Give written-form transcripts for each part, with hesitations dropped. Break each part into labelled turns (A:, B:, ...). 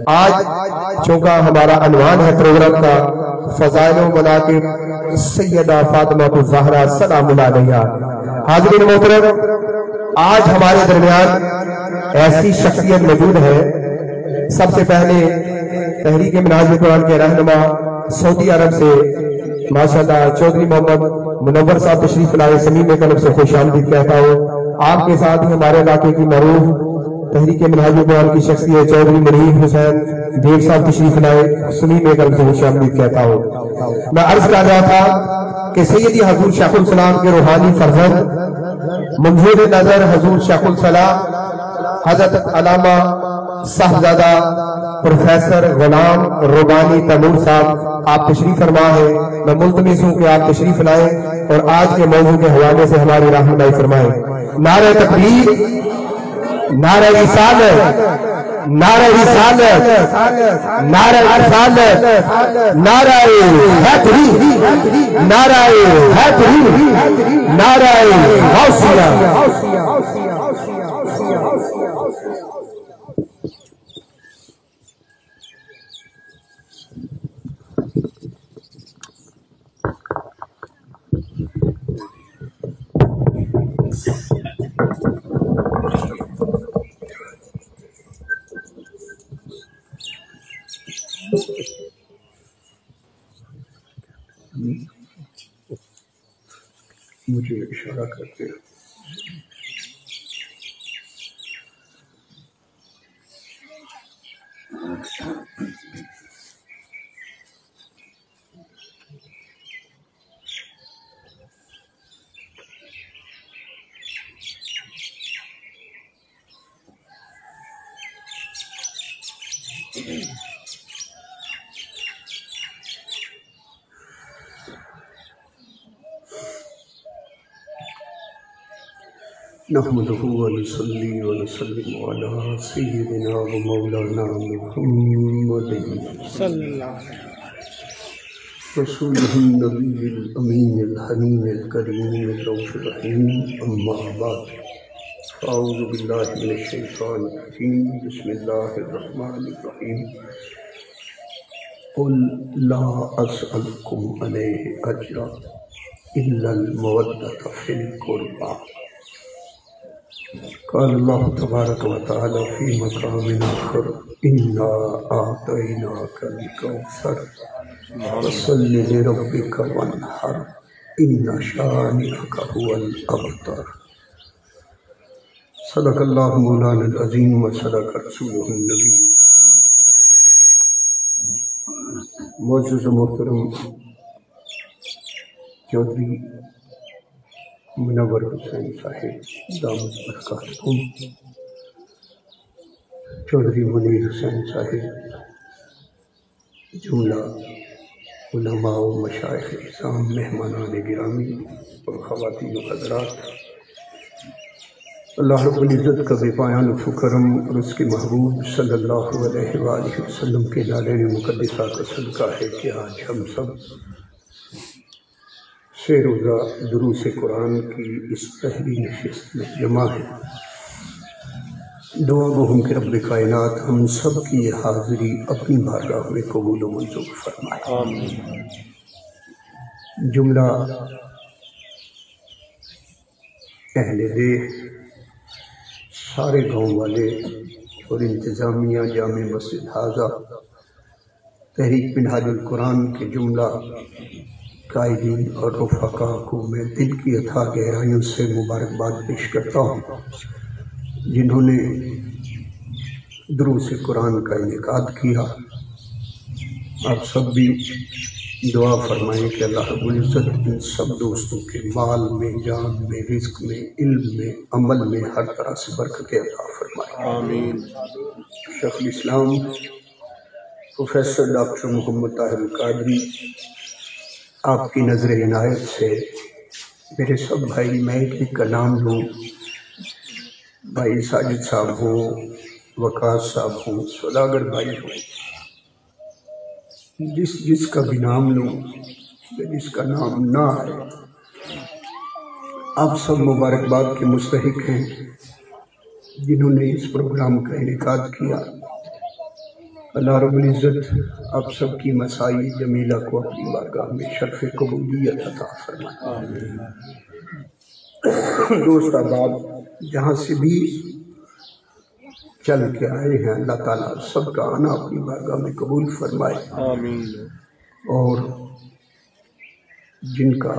A: آج چونکہ ہمارا عنوان ہے پروگرام کا فضائل و مناقب سیدہ فاطمہ الزہرا سلام اللہ علیہا۔ حاضرین محترم، آج ہمارے درمیان ایسی شخصیت موجود ہے۔ سب سے پہلے تحریک منہاج قرآن کے رہنما سعودی عرب سے ماشاءاللہ چودھری محمد منور صاحب تشریف لائے، سمیم قلب سے خوش آمدید کہتا ہوں۔ آپ کے ساتھ ہی ہمارے علاقے کی معروف تحریک منہاج قرآن کی شخصیت چودھری منیر حسین دیو صاحب تشریف لائے، سمیم قلب سے خوش آمدید کہتا ہوں۔ میں عرض کر رہا تھا کہ سیدی حضور شیخ الاسلام کے روحانی فرزند منظور نظر حضور شیخ الاسلام حضرت علامہ صاحبزادہ پروفیسر غلام ربانی تیمور صاحب آپ تشریف فرما ہے۔ میں ملتمس ہوں کہ آپ تشریف لائیں اور آج کے موضوع کے حوالے سے ہماری رہنمائی فرمائیں۔ نعرہ تکبیر، نعرہ رسالت، نعرہ رسالت، نعرہ رسالت، نعرہ حیدری، نعرہ حیدری، نعرہ غوثیہ۔
B: مجھے اشارہ کرتے ہیں۔ نحمده ونصلي ونسلم على سيدنا ومولانا محمد صلى الله عليه وسلم رسوله النبي الأمين الحنين الكريم الرؤوف الرحيم، أما بعد، أعوذ بالله من الشيطان الرجيم، بسم الله الرحمن الرحيم۔ قل لا أسألكم عليه أجرا إلا المودة في القربى، قال الله تبارك وتعالى في مقام آخر إنا أعطيناك الكوثر فصل لربك وانحر إن شانئك هو الأبتر۔ صدق الله مولانا العظيم وصدق رسوله النبي۔ معزز محترم چودھری منور حسین صاحب دامت برکاتہم، چودھری منیر حسین صاحب، جملہ علماء و مشائخ اعظام، مہمانان گرامی اور خواتین و حضرات، اللہ رب العزت کا بے پایان شکرم اور اس کے محبوب صلی اللہ علیہ وآلہ وسلم کے لالین مقدسات کا صدقہ ہے کہ آج ہم سب سے روزہ دروس قرآن کی اس پہلی نشست میں جمع ہے۔ دعا گو ہم کہ رب کائنات ہم سب کی یہ حاضری اپنی بارگاہ میں قبول و منظور فرمائے۔ آمین۔ جملہ اہل دیہ، سارے گاؤں والے اور انتظامیہ جامع مسجد حاضہ، تحریک منہاج القرآن کے جملہ قائدین اور رفقا کو میں دل کی اتھا گہرائیوں سے مبارکباد پیش کرتا ہوں، جنہوں نے دروس قرآن کا انعقاد کیا۔ آپ سب بھی دعا فرمائیں کہ اللہ رب العزت ان سب دوستوں کے مال میں، جان میں، رزق میں، علم میں، عمل میں ہر طرح سے برکت عطا فرمائے۔ آمین۔ شیخ الاسلام پروفیسر ڈاکٹر محمد طاہر القادری، آپ کی نظر عنایت سے میرے سب بھائی، میں ایک کا نام لوں، بھائی ساجد صاحب ہوں، وقاص صاحب ہوں، سوداگر بھائی ہوں، جس کا بھی نام لوں، جس کا نام نہ ہے، آپ سب مبارکباد کے مستحق ہیں جنہوں نے اس پروگرام کا انعقاد کیا۔ اللہ رب العزت آپ سب کی مسائی جمیلہ کو اپنی بارگاہ میں شرف قبولیت عطا فرمائے۔ دوست احباب، جہاں سے بھی چل کے آئے ہیں، اللہ تعالیٰ سب کا آنا اپنی بارگاہ میں قبول فرمائے،
C: آمین۔
B: اور جن کا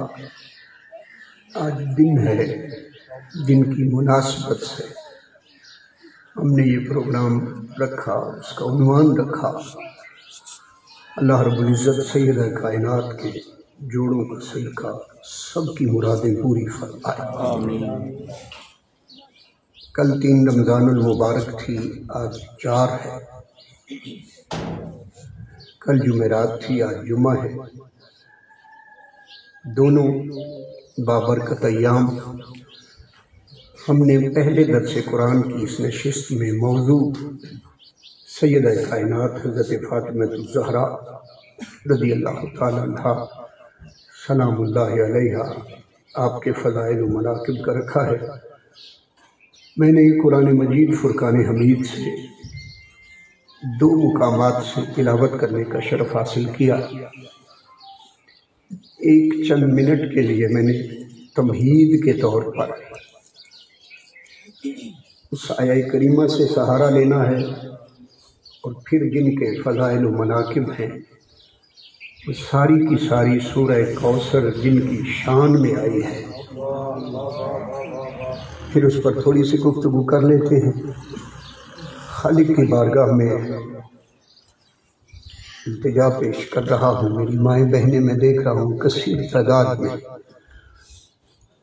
B: آج دن ہے، جن کی مناسبت سے ہم نے یہ پروگرام رکھا، اس کا عنوان رکھا، اللہ رب العزت سید کائنات کے جوڑوں کا صدقہ سب کی مرادیں پوری فرمائے،
C: آمین۔
B: کل 3 رمضان المبارک تھی، آج 4 ہے، کل جمعرات تھی، آج جمعہ ہے، دونوں بابرکت ایام۔ ہم نے پہلے درس قرآن کی اس نشست میں موضوع سیدہ کائنات حضرت فاطمہ الزہرا رضی اللہ تعالیٰ عنہا سلام اللہ علیہا آپ کے فضائل و مناقب کا رکھا ہے۔ میں نے قرآن مجید فرقان حمید سے 2 مقامات سے تلاوت کرنے کا شرف حاصل کیا۔ ایک چند منٹ کے لیے میں نے تمہید کے طور پر اس آیہ کریمہ سے سہارا لینا ہے، اور پھر جن کے فضائل و مناقب ہیں وہ ساری کی ساری سورہ کوثر جن کی شان میں آئی ہے، پھر اس پر تھوڑی سی گفتگو کر لیتے ہیں۔ خالق کی بارگاہ میں التجا پیش کر رہا ہوں، میری مائیں بہنیں میں دیکھ رہا ہوں کثیر تعداد میں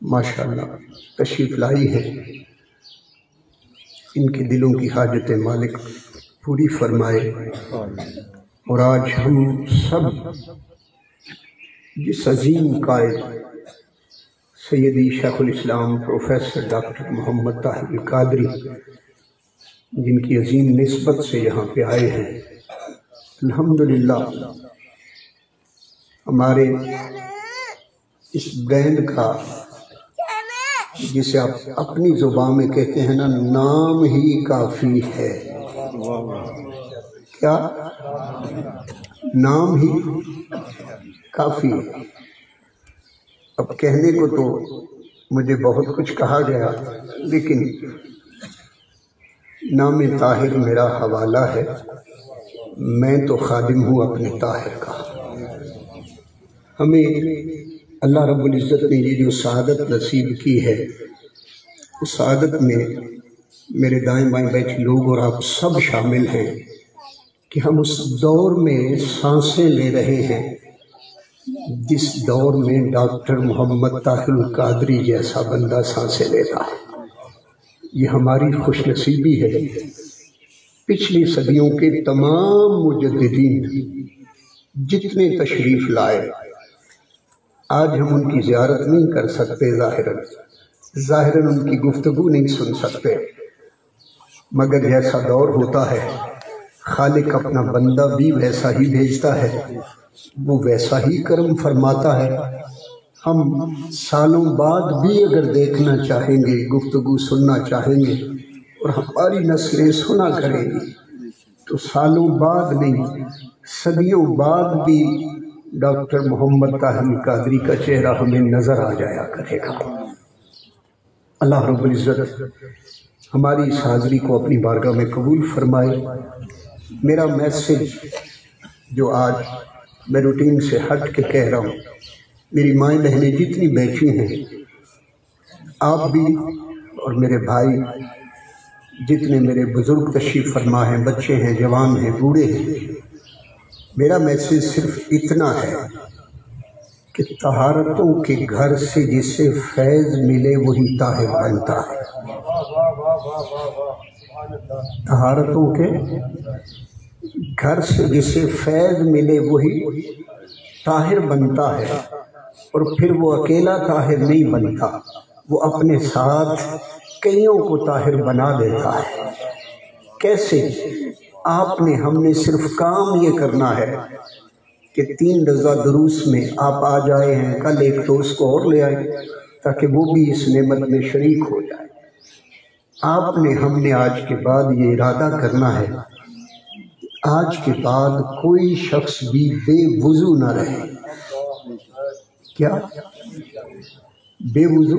B: ماشاءاللہ تشریف لائی ہے، ان کے دلوں کی حاجتیں مالک پوری فرمائے۔ اور آج ہم سب جس عظیم قائد سیدی شیخ الاسلام پروفیسر ڈاکٹر محمد طاہر القادری جن کی عظیم نسبت سے یہاں پہ آئے ہیں، الحمدللہ ہمارے اس برینڈ کا، جسے آپ اپنی زبان میں کہتے ہیں نا، نام ہی کافی ہے۔ کیا نام ہی کافی ہے؟ اب کہنے کو تو مجھے بہت کچھ کہا گیا، لیکن نام طاہر میرا حوالہ ہے، میں تو خادم ہوں اپنے طاہر کا۔ ہمیں اللہ رب العزت نے یہ جو سعادت نصیب کی ہے، اس سعادت میں میرے دائیں بائیں بیٹھے لوگ اور آپ سب شامل ہیں کہ ہم اس دور میں سانسیں لے رہے ہیں جس دور میں ڈاکٹر محمد طاہر القادری جیسا بندہ سانسیں لیتا ہے۔ یہ ہماری خوش نصیبی ہے۔ پچھلی صدیوں کے تمام مجددین جتنے تشریف لائے، آج ہم ان کی زیارت نہیں کر سکتے، ظاہراً ان کی گفتگو نہیں سن سکتے، مگر جیسا دور ہوتا ہے خالق اپنا بندہ بھی ویسا ہی بھیجتا ہے، وہ ویسا ہی کرم فرماتا ہے۔ ہم سالوں بعد بھی اگر دیکھنا چاہیں گے، گفتگو سننا چاہیں گے، اور ہماری نسلیں سنا کریں گی، تو سالوں بعد نہیں، صدیوں بعد بھی ڈاکٹر محمد طاہر القادری کا چہرہ ہمیں نظر آ جایا کرے گا۔ اللہ رب العزت ہماری اس حاضری کو اپنی بارگاہ میں قبول فرمائے۔ میرا میسج جو آج میں روٹین سے ہٹ کے کہہ رہا ہوں، میری مائیں بہنیں جتنی بیٹھی ہیں، آپ بھی اور میرے بھائی جتنے میرے بزرگ تشریف فرما ہیں، بچے ہیں، جوان ہیں، بوڑھے ہیں، میرا میسج صرف اتنا ہے کہ طہارتوں کے گھر سے جسے فیض ملے وہی طاہر بنتا ہے۔ طہارتوں کے گھر سے جسے فیض ملے وہی طاہر بنتا ہے، اور پھر وہ اکیلا طاہر نہیں بنتا، وہ اپنے ساتھ کئیوں کو طاہر بنا دیتا ہے۔ کیسے؟ آپ نے، ہم نے صرف کام یہ کرنا ہے کہ 3 رضا دروس میں آپ آ جائے ہیں، کل ایک دوست کو اور لے آئے تاکہ وہ بھی اس نعمت میں شریک ہو جائے۔ آپ نے، ہم نے آج کے بعد یہ ارادہ کرنا ہے، آج کے بعد کوئی شخص بھی بے وضو نہ رہے۔ کیا بے وضو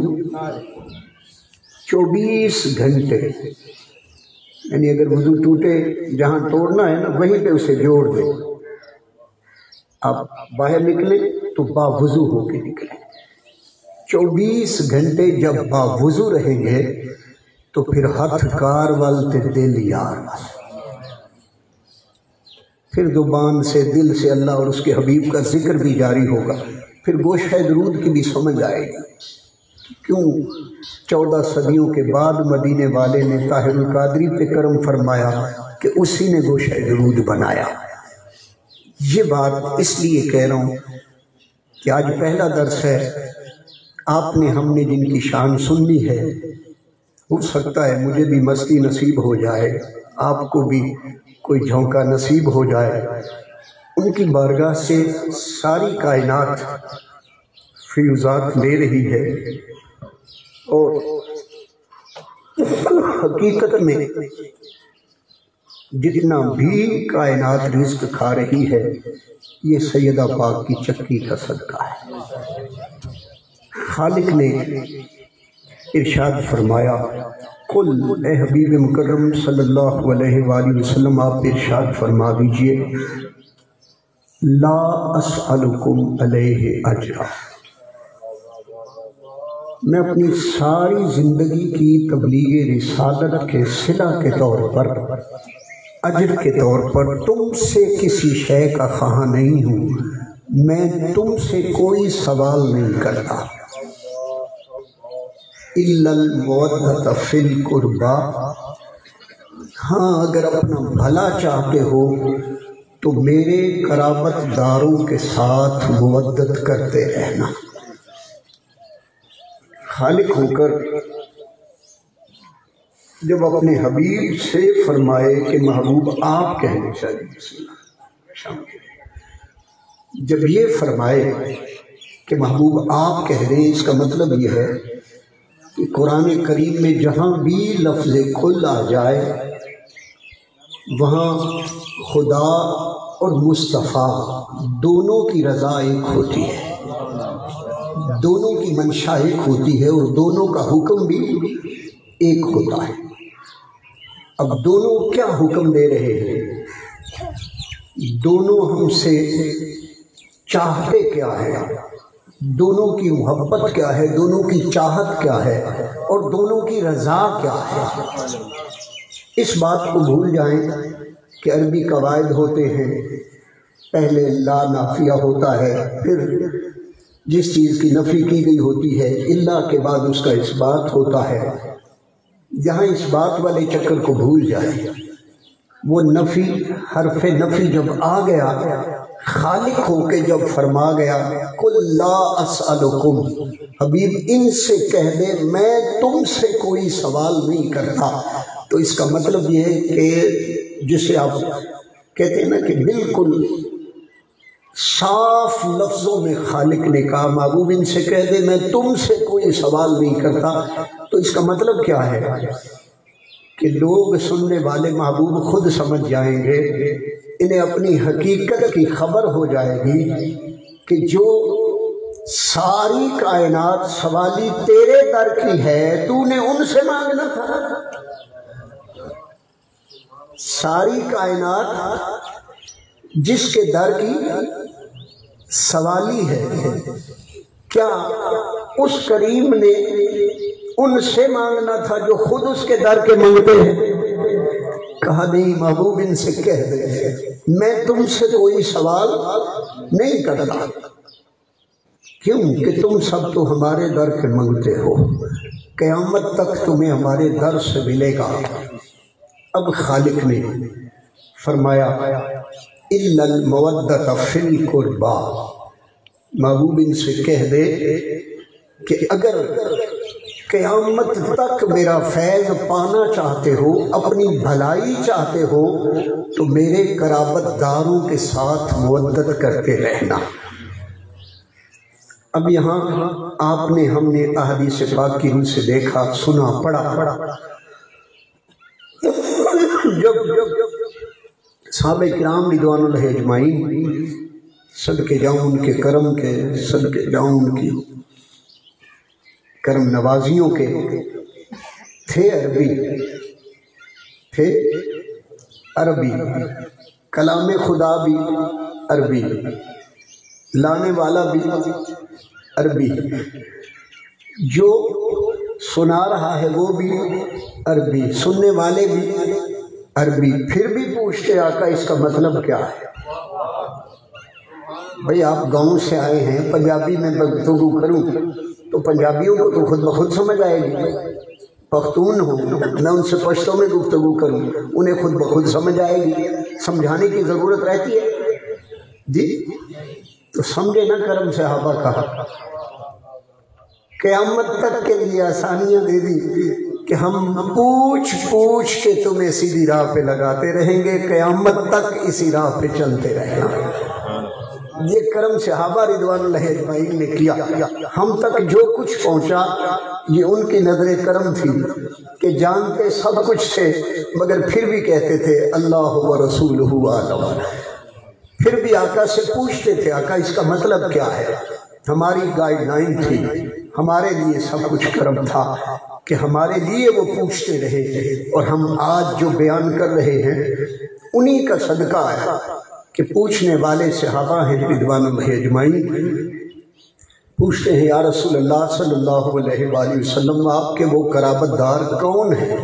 B: 24 گھنٹے، یعنی اگر وضو ٹوٹے جہاں توڑنا ہے نا وہیں پہ اسے جوڑ دے۔ آپ باہر نکلیں تو با وضو ہو کے نکلیں۔ 24 گھنٹے جب با وضو رہیں گے تو پھر ہتھ کار والتے دل یار، پھر زبان سے دل سے اللہ اور اس کے حبیب کا ذکر بھی جاری ہوگا، پھر گوشہ درود کی بھی سمجھ آئے گی۔ کیوں 14 صدیوں کے بعد مدینے والے نے طاہر القادری پہ کرم فرمایا کہ اسی نے گوشہ درود بنایا۔ یہ بات اس لیے کہہ رہا ہوں کہ آج پہلا درس ہے، آپ نے ہم نے جن کی شان سننی ہے، ہو سکتا ہے مجھے بھی مستی نصیب ہو جائے، آپ کو بھی کوئی جھونکا نصیب ہو جائے۔ ان کی بارگاہ سے ساری کائنات فیوزات لے رہی ہے، اور حقیقت میں جتنا بھی کائنات رزق کھا رہی ہے یہ سیدہ پاک کی چکی کا صدقہ ہے۔ خالق نے ارشاد فرمایا، قل، اے حبیب مکرم صلی اللہ علیہ وآلہ وسلم آپ ارشاد فرما دیجئے، لا اسألکم علیہ اجرا، میں اپنی ساری زندگی کی تبلیغ رسالت کے صلہ کے طور پر، اجر کے طور پر تم سے کسی شے کا خواہاں نہیں ہوں، میں تم سے کوئی سوال نہیں کرتا۔ الا المودۃ فی القربی، ہاں اگر اپنا بھلا چاہتے ہو تو میرے قرابت داروں کے ساتھ مودت کرتے رہنا۔ خالق ہو کر جب اپنے حبیب سے فرمائے کہ محبوب آپ کہنے چاہیے، جب یہ فرمائے کہ محبوب آپ کہہ رہے ہیں، اس کا مطلب یہ ہے کہ قرآن کریم میں جہاں بھی لفظ کل آ جائے وہاں خدا اور مصطفیٰ دونوں کی رضا ایک ہوتی ہے، دونوں کی منشا ایک ہوتی ہے، اور دونوں کا حکم بھی ایک ہوتا ہے۔ اب دونوں کیا حکم دے رہے ہیں؟ دونوں ہم سے چاہتے کیا ہے، دونوں کی محبت کیا ہے، دونوں کی چاہت کیا ہے، اور دونوں کی رضا کیا ہے۔ اس بات کو بھول جائیں کہ عربی قواعد ہوتے ہیں، پہلے لا نافیہ ہوتا ہے، پھر جس چیز کی نفی کی گئی ہوتی ہے الا کے بعد اس کا اثبات ہوتا ہے۔ جہاں اس بات والے چکر کو بھول جائے، وہ نفی، حرف نفی جب آ گیا، خالق ہو کے جب فرما گیا قل لا اسألکم، حبیب ان سے کہہ دے میں تم سے کوئی سوال نہیں کرتا، تو اس کا مطلب یہ ہے کہ جسے آپ کہتے ہیں نا کہ بالکل صاف لفظوں میں خالق نے کہا محبوب ان سے کہہ دے میں تم سے کوئی سوال نہیں کرتا، تو اس کا مطلب کیا ہے کہ لوگ سننے والے محبوب خود سمجھ جائیں گے، انہیں اپنی حقیقت کی خبر ہو جائے گی کہ جو ساری کائنات سوالی تیرے در کی ہے، تو نے ان سے مانگنا تھا۔ ساری کائنات جس کے در کی سوالی ہے، کیا اس کریم نے ان سے مانگنا تھا جو خود اس کے در کے منگتے ہیں؟ کہا نہیں، محبوب ان سے کہہ دے میں تم سے کوئی سوال نہیں کرتا، کیوں کہ تم سب تو ہمارے در کے منگتے ہو، قیامت تک تمہیں ہمارے در سے ملے گا۔ اب خالق نے فرمایا الا المودۃ فی القربی، محبوب ان سے کہہ دے کہ اگر قیامت تک میرا فیض پانا چاہتے ہو، اپنی بھلائی چاہتے ہو، تو میرے قرابت داروں کے ساتھ مودت کرتے رہنا۔ اب یہاں آپ نے ہم نے احادیث پاک کی روح سے دیکھا، سنا، پڑھا، جب صحابہ کرام رضوان اللہ اجمعین، صدقے جاؤں ان کے کرم کے، صدقے جاؤں ان کی کرم نوازیوں کے، تھے عربی، کلام خدا بھی عربی، لانے والا بھی عربی، جو سنا رہا ہے وہ بھی عربی، سننے والے بھی عربی، پھر بھی پوچھتے آقا اس کا مطلب کیا ہے؟ بھئی آپ گاؤں سے آئے ہیں، پنجابی میں گفتگو کروں تو پنجابیوں کو تو خود بخود سمجھ آئے گی، پختون ہوں میں ان سے پشتو میں گفتگو کروں انہیں خود بخود سمجھ آئے گی، سمجھانے کی ضرورت رہتی ہے جی؟ تو سمجھے نہ کرم صحابہ کا، قیامت تک کے لیے آسانیاں دے دی کہ ہم پوچھ کے تمہیں سیدھی راہ پہ لگاتے رہیں گے، قیامت تک اسی راہ پہ چلتے رہنا۔ یہ کرم صحابہ رضوان اللہ اجمعین نے کیا، ہم تک جو کچھ پہنچا یہ ان کی نظر کرم تھی کہ جانتے سب کچھ تھے مگر پھر بھی کہتے تھے اللہ و رسولہ اعلم، پھر بھی آقا سے پوچھتے تھے آقا اس کا مطلب کیا ہے۔ ہماری گائیڈ لائن تھی، ہمارے لیے سب کچھ کرم تھا کہ ہمارے لیے وہ پوچھتے رہے، اور ہم آج جو بیان کر رہے ہیں انہی کا صدقہ ہے کہ پوچھنے والے صحابہ ہیں رضوان اللہ اجمعین۔ پوچھتے ہیں یا رسول اللہ صلی اللہ علیہ وآلہ وسلم، آپ کے وہ قرابت دار کون ہیں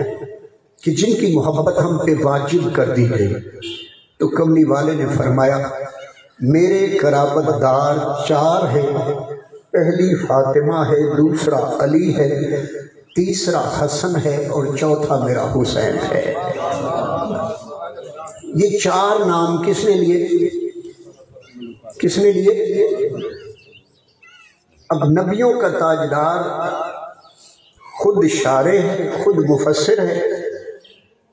B: کہ جن کی محبت ہم پہ واجب کر دی گئی؟ تو کملی والے نے فرمایا میرے قرابت دار 4 ہیں، پہلی فاطمہ ہے، دوسرا علی ہے، تیسرا حسن ہے، اور چوتھا میرا حسین ہے۔ یہ 4 نام کس نے لیے؟ کس نے لیے؟ اب نبیوں کا تاجدار خود شارع ہے، خود مفسر ہے،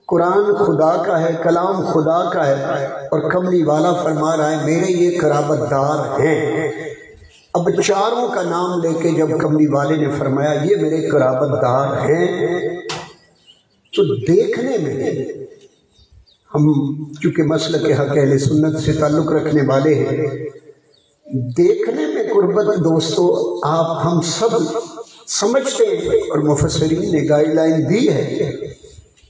B: قرآن خدا کا ہے، کلام خدا کا ہے، اور کملی والا فرما رہا ہے میرے یہ قرابت دار ہیں۔ اب 4 کا نام لے کے جب کملی والے نے فرمایا یہ میرے قرابت دار ہیں، تو دیکھنے میں ہم چونکہ مسلک حق اہل سنت سے تعلق رکھنے والے ہیں، دیکھنے میں قربت دوستو آپ ہم سب سمجھتے ہیں، اور مفسرین نے گائیڈ لائن دی ہے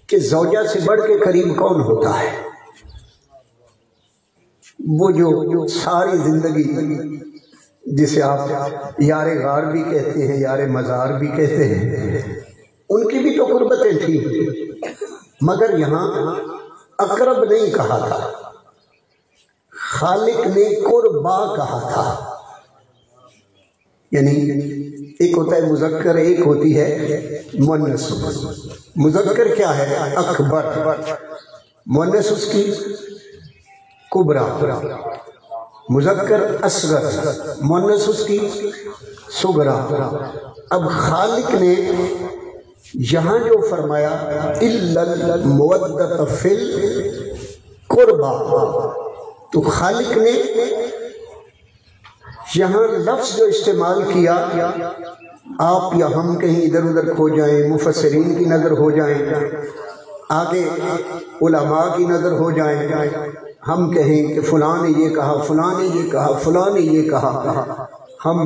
B: کہ زوجہ سے بڑھ کے قریب کون ہوتا ہے؟ وہ جو ساری زندگی جسے آپ یار غار بھی کہتے ہیں، یار مزار بھی کہتے ہیں، ان کی بھی تو قربتیں تھیں، مگر یہاں اقرب نہیں کہا تھا، خالق نے قربا کہا تھا۔ یعنی ایک ہوتا ہے مذکر، ایک ہوتی ہے مؤنث۔ مذکر کیا ہے؟ اکبر، مؤنث اس کی کبرا، مذکر اصغر، مؤنث اس کی صغرا۔ اب خالق نے یہاں جو فرمایا الا المودۃ فی القربى، تو خالق نے یہاں لفظ جو استعمال کیا، آپ یا ہم کہیں ادھر ادھر کھو جائیں، مفسرین کی نظر ہو جائیں، آگے علماء کی نظر ہو جائیں، ہم کہیں کہ فلاں نے یہ کہا، فلاں نے یہ کہا، فلاں نے یہ کہا، ہم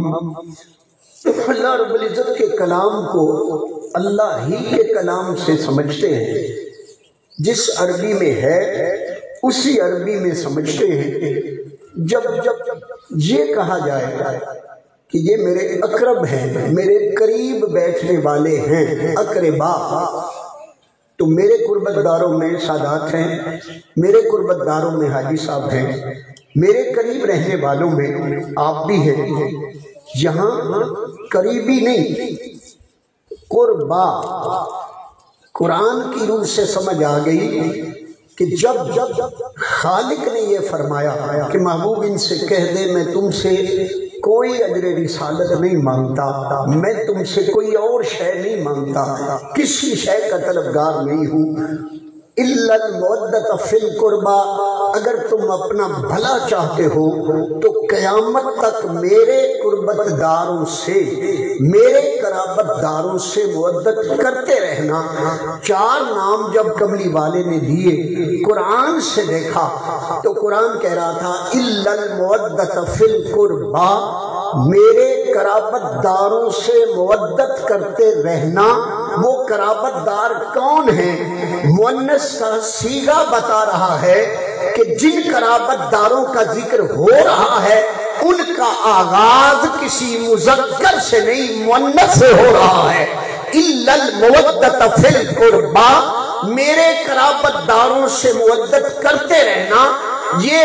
B: اللہ رب العزت کے کلام کو اللہ ہی کے کلام سے سمجھتے ہیں، جس عربی میں ہے اسی عربی میں سمجھتے ہیں۔ جب یہ کہا جائے کہ یہ میرے اقرب ہیں، میرے قریب بیٹھنے والے ہیں، اقربا، تو میرے قربت داروں میں سادات ہیں، میرے قربت داروں میں حاجی صاحب ہیں، میرے قریب رہنے والوں میں آپ بھی ہیں۔ یہاں قریبی نہیں، قربا، قرآن کی روح سے سمجھ آ گئی کہ جب خالق نے یہ فرمایا کہ محبوب ان سے کہہ دے میں تم سے کوئی اجر رسالت نہیں مانگتا، میں تم سے کوئی اور شے نہیں مانگتا، کسی شے کا طلبگار نہیں ہوں، الا المودۃ فی القربى، اگر تم اپنا بھلا چاہتے ہو تو قیامت تک میرے قربت داروں سے، میرے قرابت داروں سے مودت کرتے رہنا۔ 4 نام جب کملی والے نے دیے، قرآن سے دیکھا تو قرآن کہہ رہا تھا اِلَّا الْمُوَدَّةَ فِي الْقُرْبَى، میرے قرابت داروں سے مودت کرتے رہنا۔ وہ قرابت دار کون ہیں؟ مؤنث کا صیغہ بتا رہا ہے کہ جن قرابت داروں کا ذکر ہو رہا ہے ان کا آغاز کسی مذکر سے نہیں، مؤنث سے ہو رہا ہے۔ اِلَّا الْمُوَدَّةَ فِي الْقُرْبَى، میرے قرابت داروں سے مودت کرتے رہنا، یہ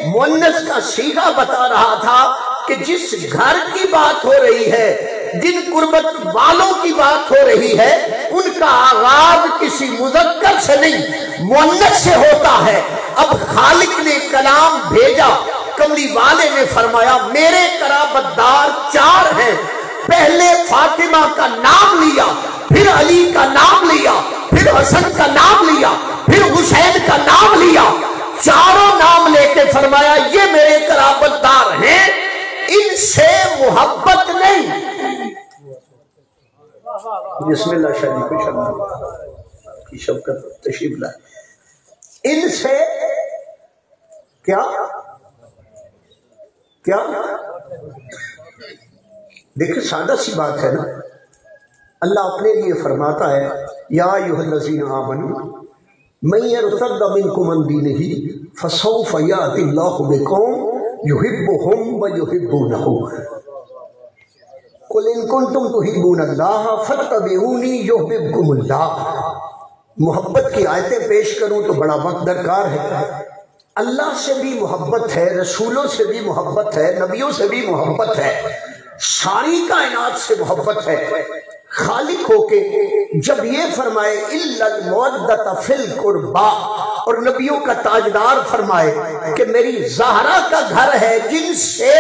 B: مؤنث کا صیغہ بتا رہا تھا کہ جس گھر کی بات ہو رہی ہے، جن قربت والوں کی بات ہو رہی ہے، ان کا آغاز کسی مذکر سے نہیں، مؤنث سے ہوتا ہے۔ اب خالق نے کلام بھیجا، کملی والے نے فرمایا میرے قرابت دار 4 ہیں۔ پہلے فاطمہ کا نام لیا، پھر علی کا نام لیا، پھر حسن کا نام لیا، پھر حسین کا نام لیا، چاروں نام لے کے فرمایا یہ میرے قرابت دار ہیں، ان سے محبت نہیں۔ بسم اللہ شریف کی شفقت تشریف لائے۔ ان سے کیا دیکھیں سادہ سی بات ہے نا، اللہ اپنے لیے فرماتا ہے یا ایھا الذین آمنوا من یرتد منکم عن دینہ فسوف یأتی اللہ بقوم یحبہم ویحبونہ قل ان کنتم تحبون اللہ فاتبعونی یحببکم اللہ۔ محبت کی آیتیں پیش کروں تو بڑا وقت درکار ہے۔ اللہ سے بھی محبت ہے، رسولوں سے بھی محبت ہے، نبیوں سے بھی محبت ہے، ساری کائنات سے محبت ہے۔ خالق ہو کے جب یہ فرمائے اِلَّا الْمُوَدَّةَ فِي الْقُرْبَى، اور نبیوں کا تاجدار فرمائے کہ میری زہرا کا گھر ہے جن سے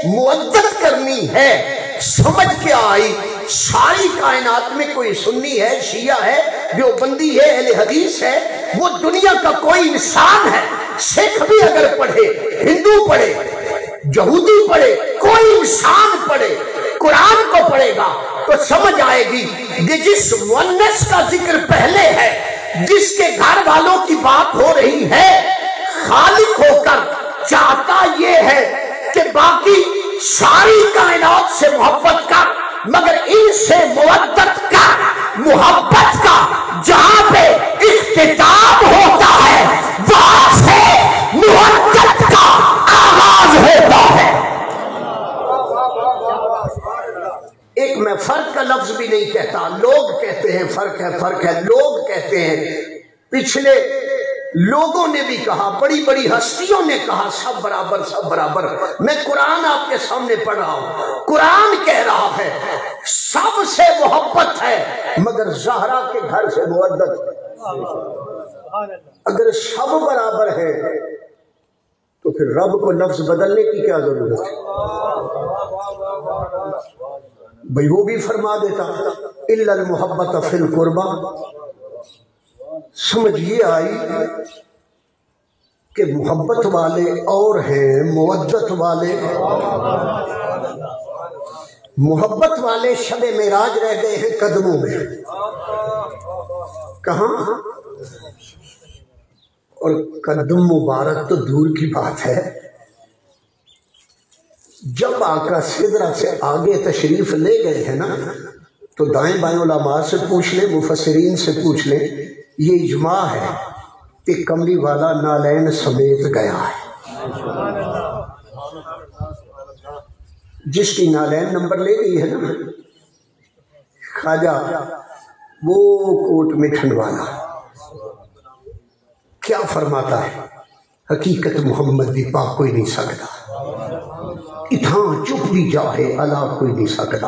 B: مودت کرنی ہے، سمجھ کے آئی ساری کائنات میں کوئی سنی ہے، شیعہ ہے، دیوبندی ہے، اہل حدیث ہے، وہ دنیا کا کوئی انسان ہے، سکھ بھی اگر پڑھے، ہندو پڑھے، یہودی پڑھے، کوئی انسان پڑھے، قرآن کو پڑھے گا تو سمجھ آئے گی کہ جس مؤنث کا ذکر پہلے ہے، جس کے گھر والوں کی بات ہو رہی ہے، خالق ہو کر چاہتا یہ ہے کہ باقی ساری کائنات سے محبت کا، مگر ان سے مودت کا، محبت کا جہاں پہ اختتام ہوتا ہے وہاں سے محبت کا آغاز ہوتا ہے۔ ایک میں فرق کا لفظ بھی نہیں کہتا، لوگ کہتے ہیں فرق ہے، لوگ کہتے ہیں، پچھلے لوگوں نے بھی کہا، بڑی بڑی ہستیوں نے کہا سب برابر سب برابر۔ میں قرآن آپ کے سامنے پڑھ رہا ہوں، قرآن کہہ رہا ہے سب سے محبت ہے مگر زہرا کے گھر سے مودت۔ اگر سب برابر ہے تو پھر رب کو لفظ بدلنے کی کیا ضرورت ہے؟ بھئی وہ بھی فرما دیتا اِلَّا الْمُحَبَّةَ فِي الْقُرْبَى۔ سمجھ یہ آئی کہ محبت والے اور ہیں، مودت والے، محبت والے شب معراج رہ گئے ہیں قدموں میں، کہاں؟ اور قدم مبارک تو دور کی بات ہے، جب آقا سدرہ سے آگے تشریف لے گئے ہیں نا تو دائیں بائیں علماء سے پوچھ لیں، مفسرین سے پوچھ لیں، یہ اجماع ہے کہ کملی والا نالین سمیت گیا ہے۔ جس کی نالین نمبر لے گئی ہے نا خواجہ وہ کوٹ مٹھن والا، کیا فرماتا ہے؟ حقیقت محمد بھی پا کوئی نہیں سکتا، اتھاں چپ بھی جاہے اللہ کوئی نہیں سکتا۔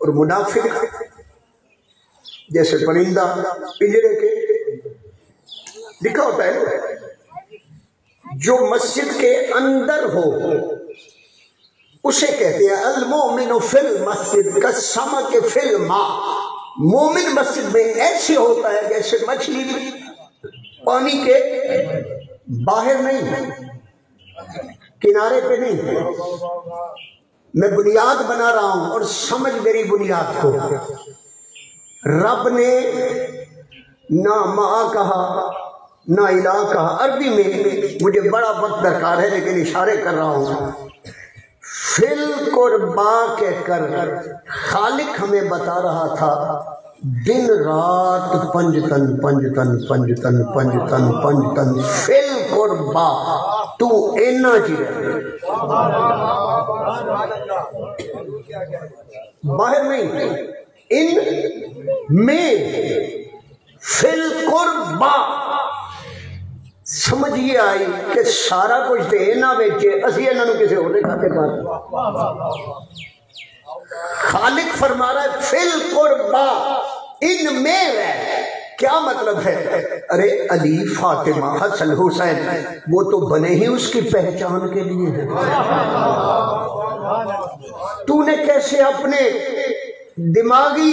B: اور منافق جیسے پرندہ پنجرے کے لکھا ہوتا ہے جو مسجد کے اندر ہو اسے کہتے ہیں المومن فی المسجد کالسمک فی الماء. مومن مسجد میں ایسے ہوتا ہے جیسے مچھلی پانی کے باہر نہیں ہے، کنارے پہ نہیں ہے. میں بنیاد بنا رہا ہوں اور سمجھ میری بنیاد کو. رب نے نہ ماں کہا نہ الہ کہا. عربی میں مجھے بڑا وقت درکار ہے لیکن اشارے کر رہا ہوں. فل قربا کہہ کر خالق ہمیں بتا رہا تھا دن رات پنجتن پنجتن پنجتن پنجتن پنجتن فل قربا تو اینا جی رہے باہر نہیں ان میں فل قربا. سمجھ یہ آئی کہ سارا کچھ تو اینا بیچے اسی انہوں کسی اور نے کھاتے پار. خالق فرما رہا ہے فل قربا ان میں رہ. کیا مطلب ہے؟ ارے علی فاطمہ حسن حسین وہ تو بنے ہی اس کی پہچان کے لیے ہیں. تو نے کیسے اپنے دماغی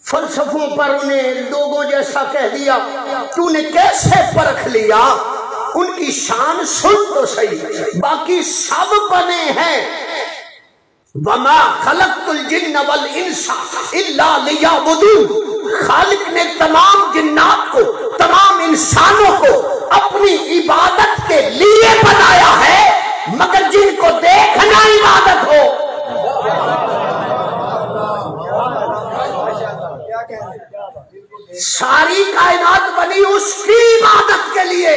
B: فلسفوں پر انہیں لوگوں جیسا کہہ دیا؟ تو نے کیسے پرکھ لیا؟ ان کی شان سن تو صحیح، باقی سب بنے ہیں. وما خلقت الجن والانس الا لیعبدون. خالق نے تمام جنات کو تمام انسانوں کو اپنی عبادت کے لیے بنایا ہے، مگر جن کو دیکھنا عبادت ہو. ساری کائنات بنی اس کی عبادت کے لیے،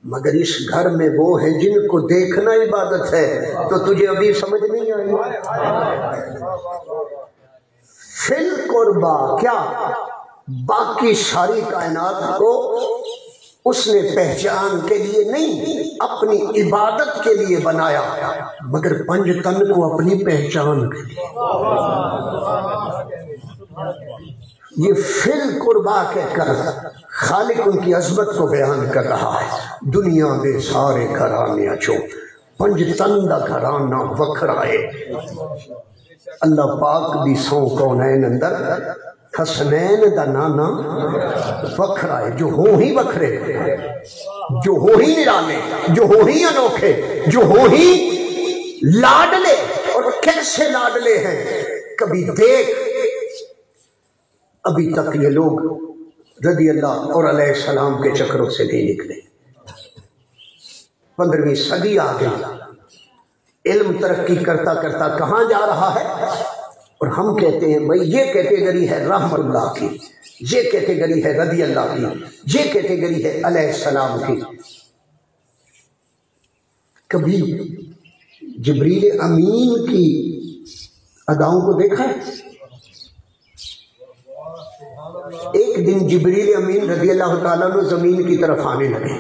B: مگر اس گھر میں وہ ہیں جن کو دیکھنا عبادت ہے. تو تجھے ابھی سمجھ نہیں آئی؟ فل قربا کیا؟ باقی ساری کائنات کو اس نے پہچان کے لیے نہیں اپنی عبادت کے لیے بنایا، مگر پنج تن کو اپنی پہچان کے لیے. یہ فل قربا کہہ کر خالق ان کی عظمت کو بیان کر رہا ہے. دنیا دے سارے گھرانے چو پنج تن دا گھرانہ وکھرا ہے. اللہ پاک دی سو کونین اندر حسنین دا نانا وکھرا ہے. جو ہوں ہی وکھرے، جو ہوں ہی نرالے، جو ہوں ہی انوکھے، جو ہوں ہی لاڈلے. اور کیسے لاڈلے ہیں؟ کبھی دیکھ ابھی تک یہ لوگ رضی اللہ اور علیہ السلام کے چکروں سے نہیں نکلے. 15ویں صدی آ گئی، علم ترقی کرتا کرتا کہاں جا رہا ہے؟ اور ہم کہتے ہیں بھائی یہ کیٹیگری ہے رحمت اللہ کی، یہ کیٹیگری ہے رضی اللہ کی، یہ کیٹیگری ہے علیہ السلام کی. کبھی جبریل امین کی اداؤں کو دیکھا ہے؟ ایک دن جبریل امین رضی اللہ تعالیٰ عنہ زمین کی طرف آنے لگے.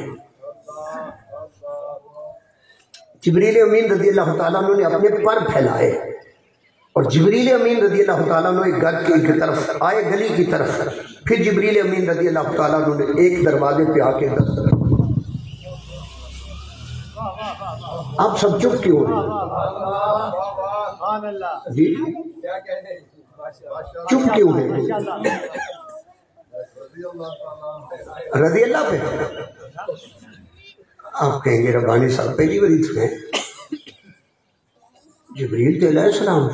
B: جبریل امین رضی اللہ تعالیٰ عنہ نے اپنے پر پھیلائے اور جبریل امین رضی اللہ تعالیٰ عنہ ایک گھر کی طرف آئے، گلی کی طرف. پھر جبریل امین رضی اللہ تعالیٰ عنہ نے ایک دروازے پہ آ کے دستک. آپ سب چپ کیوں ہیں جی؟ چپ کیوں ہیں؟ رضی اللہ پہ آپ کہیں گے ربانی صاحب پہلی باری تھے جبریل علیہ السلام.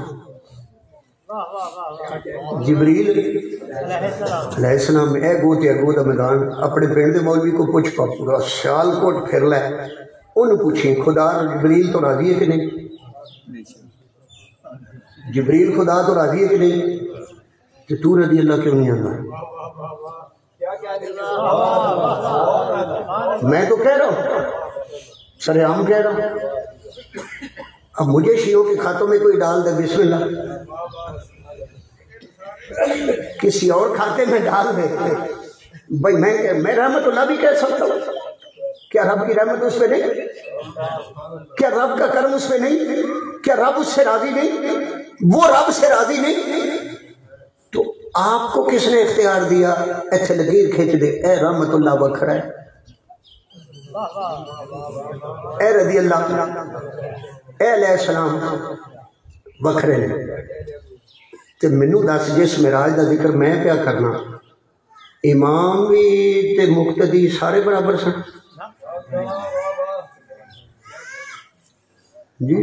B: جبریل علیہ السلام اے گو تے اگو دا میدان اپنے پنڈ دے مولوی کو پوچھ پا پورا سیال کوٹ پھر لے انہوں پوچھیں خدا جبریل تو راضی ہے کہ نہیں؟ جبریل خدا تو راضی ہے کہ نہیں؟ کہ تو رضی اللہ کیوں نہیں آنا؟ میں تو کہہ رہا ہوں، سر عام کہہ رہا ہوں. اب مجھے شیعوں کے کھاتوں میں کوئی ڈال دے بسم اللہ، کسی اور کھاتے میں ڈال دے بھائی میں رحمت اللہ بھی کہہ سکتا ہوں. کیا رب کی رحمت اس پہ نہیں؟ کیا رب کا کرم اس پہ نہیں؟ کیا رب اس سے راضی نہیں؟ وہ رب سے راضی نہیں تو آپ کو کس نے اختیار دیا ایتھے لکیر کھینچ دے اے رحمت اللہ وکھرا ہے، اے رضی اللہ اے علیہ السلام وکھرے نے؟ تے مینوں دس جس معراج دا ذکر میں پیا کرنا امام بھی تے مقتدی سارے برابر سن جی؟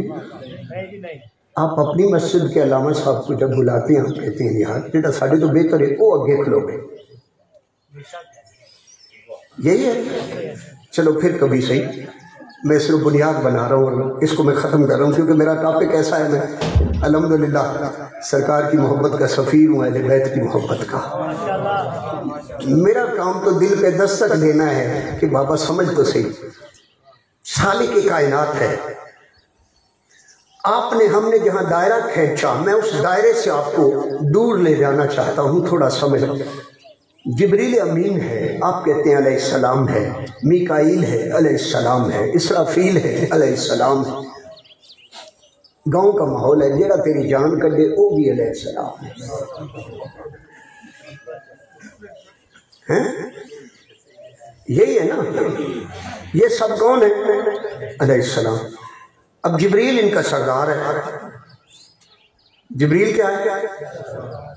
B: آپ اپنی مسجد کے علامہ صاحب کو جب بلاتے ہیں آپ کہتے ہیں یار جیڑا ساڑھے تو بہتر ہے وہ اگے کھلو گے، یہی ہے؟ چلو پھر کبھی صحیح، میں صرف بنیاد بنا رہا ہوں اور اس کو میں ختم کر رہا ہوں کیونکہ میرا ٹاپک ایسا ہے، میں الحمدللہ سرکار کی محبت کا سفیر ہوں، اہل بیت کی محبت کا۔ میرا کام تو دل پہ دستک دینا ہے کہ بابا سمجھ تو صحیح، سالک کائنات ہے، آپ نے ہم نے جہاں دائرہ کھینچا میں اس دائرے سے آپ کو دور لے جانا چاہتا ہوں، تھوڑا سمجھ۔ جبریل امین ہے آپ کہتے ہیں علیہ السلام ہے، میکائیل ہے علیہ السلام ہے، اسرافیل ہے علیہ السلام ہے، گاؤں کا ماحول ہے جیڑا تیری جان کڈے وہ بھی علیہ السلام ہے، یہی ہے نا؟ یہ سب کون ہے؟ علیہ السلام۔ اب جبریل ان کا سردار ہے، جبریل کیا ہے؟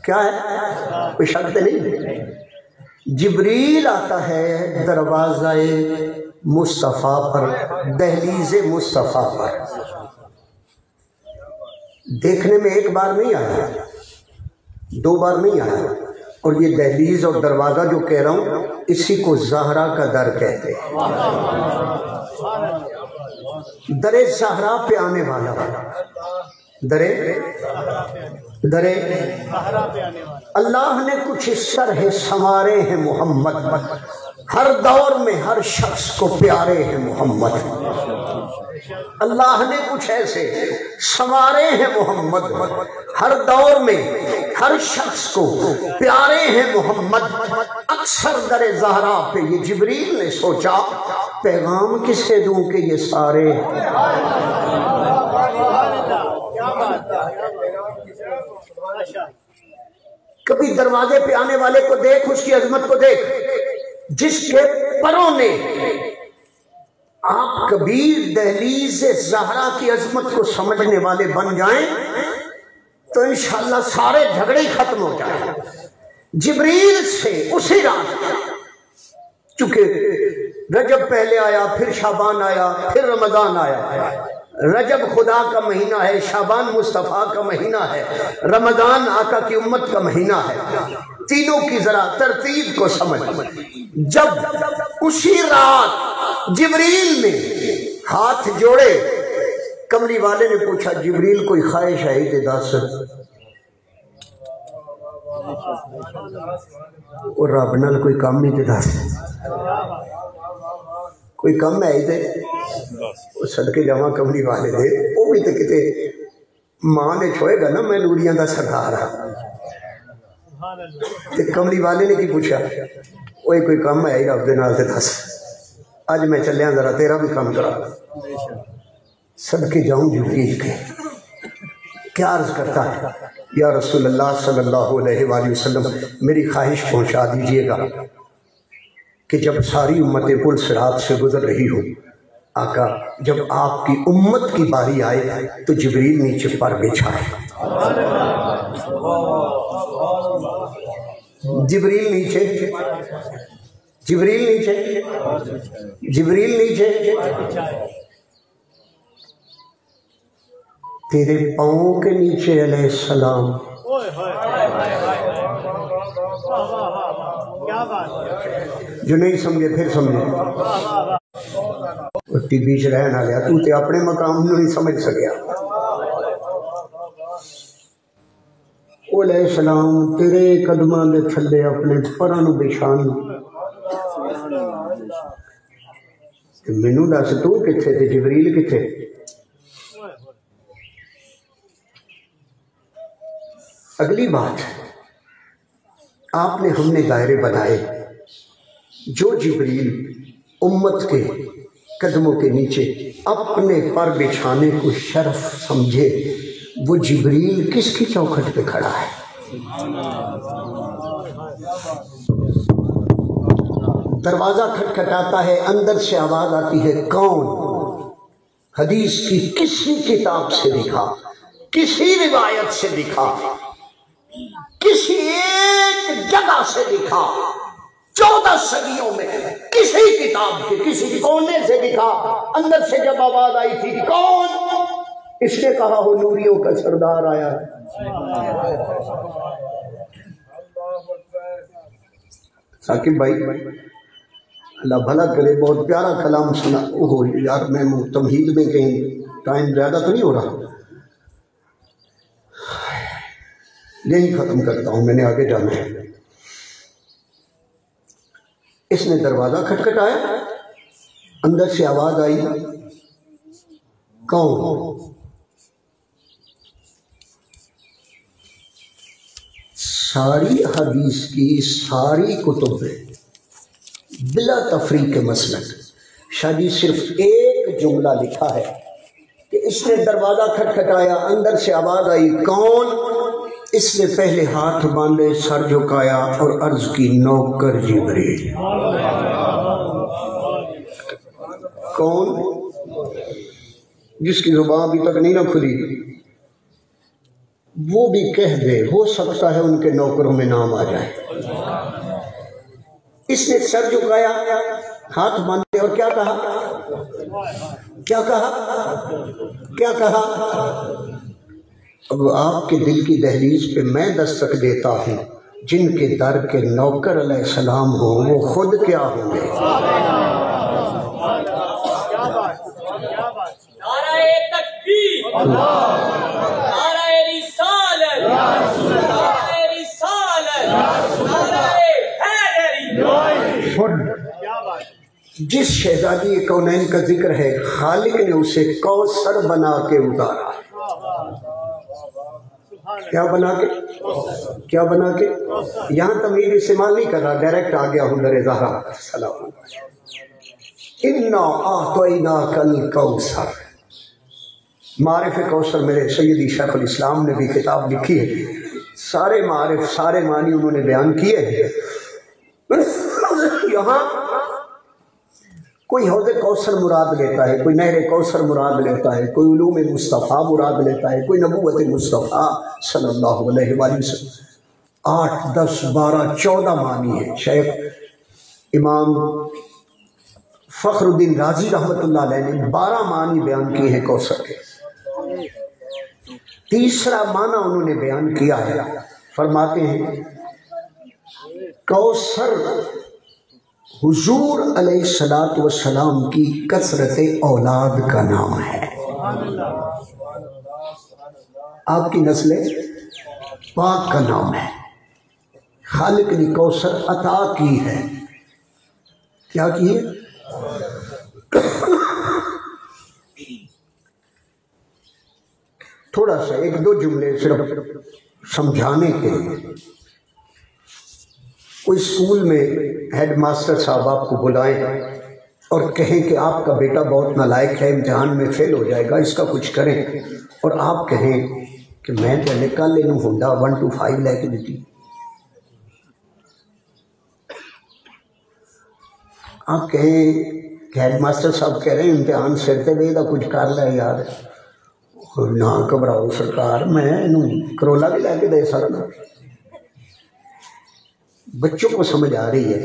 B: کیا ہے؟ کوئی شک تو نہیں؟ جبریل آتا ہے دروازہ مصطفیٰ پر، دہلیز مصطفیٰ پر، دیکھنے میں ایک بار نہیں آیا، دو بار نہیں آیا، اور یہ دہلیز اور دروازہ جو کہہ رہا ہوں اسی کو زہرا کا در کہتے ہیں، در زہرا پہ آنے والا، در اللہ نے کچھ اس طرح سنوارے ہیں محمد، ہر دور میں ہر شخص کو پیارے ہیں محمد، اللہ نے کچھ ایسے سنوارے ہیں محمد، ہر دور میں ہر شخص کو پیارے ہیں محمد، اکثر در زہرا پہ یہ جبریل نے سوچا پیغام کسے دوں کہ یہ سارے کبھی دروازے پہ آنے والے کو دیکھ، اس کی عظمت کو دیکھ، جس کے پروں نے آپ کبھی دہلیز زہرا کی عظمت کو سمجھنے والے بن جائیں تو انشاءاللہ سارے جھگڑے ہی ختم ہو جائیں۔ جبریل سے اسی رات، چونکہ رجب پہلے آیا، پھر شعبان آیا، پھر رمضان آیا، رجب خدا کا مہینہ ہے، شعبان مصطفیٰ کا مہینہ ہے، رمضان آقا کی امت کا مہینہ ہے، تینوں کی ذرا ترتیب کو سمجھ۔ جب اسی رات جبریل نے ہاتھ جوڑے، کملی والے نے پوچھا جبریل کوئی خواہش ہے تے دس، اور رب نال کوئی کام نہیں تے دس، کوئی کم ہے تے صدقے جاواں کملی والے دے، وہ بھی تے کتے ماں نے چھوئے گا نا میں نوریاں دا سردار ہاں، تے کملی والے نے کی پوچھا اوے کوئی کم ہے رب دے نال تے دس، اج میں چلیاں ذرا تیرا بھی کام کرا، صدقے جاؤں جبریل کے، کیا عرض کرتا ہے یا رسول اللہ صلی اللہ علیہ وآلہ وسلم میری خواہش پہنچا دیجئے گا کہ جب ساری امتیں پل صراط سے گزر رہی ہوں، آقا جب آپ کی امت کی باری آئے تو جبریل نیچے پر بچھائے، جبریل نیچے، جبریل نیچے، جبریل نیچے، تیرے پاؤں کے نیچے علیہ السلام، جو نہیں سمجھے پھر سمجھے، اٹھی بیچ رہنا لیا تو تے اپنے مقام نہیں سمجھ سکیا، علیہ السلام تیرے قدماں دے تھلے اپنے پرانو بچھان، مینوں دس تو کتھے تے جبریل کتھے؟ اگلی بات، آپ نے ہم نے دائرے بنائے، جو جبریل امت کے قدموں کے نیچے اپنے پر بچھانے کو شرف سمجھے، وہ جبریل کس کی چوکھٹ پہ کھڑا ہے؟ دروازہ کھٹکھٹاتا ہے، اندر سے آواز آتی ہے، کون؟ حدیث کی کسی کتاب سے لکھا، کسی روایت سے لکھا، کسی ایک جگہ سے لکھا، 14 صدیوں میں کسی کتاب کے کسی کونے سے لکھا، اندر سے جب آواز آئی تھی، کون؟ اس نے کہا وہ نوریوں کا سردار آیا ہے۔ ثاقب بھائی اللہ بھلا کرے، بہت پیارا کلام سنا۔ اوہ یار میں تمہید میں کہیں ٹائم زیادہ تو نہیں ہو رہا؟ یہی ختم کرتا ہوں، میں نے آگے جانا ہے۔ اس نے دروازہ کھٹکھٹایا، اندر سے آواز آئی، کون؟ ساری حدیث کی ساری کتب میں بلا تفریق مسلک شاہ جی صرف ایک جملہ لکھا ہے کہ اس نے دروازہ کھٹکھٹایا، اندر سے آواز آئی، کون؟ اس نے پہلے ہاتھ باندھے، سر جھکایا اور عرض کی، نوکر جبریل۔ کون؟ جس کی زبان ابھی تک نہیں نہ کھلی، وہ بھی کہہ دے، ہو سکتا ہے ان کے نوکروں میں نام آ جائے۔ اس نے سر جھکایا، ہاتھ باندھے اور کیا کہا؟ کیا کہا؟ کیا کہا؟ اب آپ کے دل کی دہلیز پہ میں دستک دیتا ہوں، جن کے در کے نوکر علیہ السلام ہو وہ خود کیا ہوں گے؟
C: نعرہ تکبیر، نعرہ رسالت، نعرہ رسالت، نعرہ حیدری۔
B: جس شہزادی کونین کا ذکر ہے، خالق نے اسے کوثر بنا کے اتارا۔ کیا بنا کے؟ کیا بنا کے؟ یہاں تمہید استعمال نہیں کر رہا، ڈائریکٹ آ گیا ہوں در زہرا سلام انا اعطیناک الکوثر۔ معارف کوثر میرے سیدی شیخ الاسلام نے بھی کتاب لکھی ہے، سارے معارف سارے معنی انہوں نے بیان کیے ہیں۔ یہاں کوئی حوض کوثر مراد لیتا ہے، کوئی نہر کوثر مراد لیتا ہے، کوئی علوم مصطفیٰ مراد لیتا ہے، کوئی نبوت مصطفیٰ صلی اللہ علیہ وآلہ وسلم۔ 8 10 12 14 معنی ہے۔ شیخ امام فخر الدین رازی رحمۃ اللہ علیہ نے 12 معنی بیان کیے ہیں کوثر کے۔ تیسرا معنی انہوں نے بیان کیا ہے، فرماتے ہیں کوثر حضور علیہ السلام کی کثرت اولاد کا نام ہے۔ آپ کی نسل پاک کا نام ہے۔ خالق نے کوثر عطا کی ہے۔ کیا کی ہے؟ تھوڑا سا 1-2 جملے صرف سمجھانے کے لیے۔ کوئی اسکول میں ہیڈ ماسٹر صاحب آپ کو بلائیں اور کہیں کہ آپ کا بیٹا بہت نالائق ہے، امتحان میں فیل ہو جائے گا، اس کا کچھ کریں، اور آپ کہیں کہ میں پہلے کل انہوں ہونڈا 1 to 5 لے کے دیتی۔ آپ کہیں کہ ہیڈ ماسٹر صاحب کہہ رہے ہیں امتحان سر تے وے دا کچھ کر لے یار، نہ گھبراؤ سرکار، میں انہوں کرولا بھی لے کے دے سکتا۔ بچوں کو سمجھ آ رہی ہے،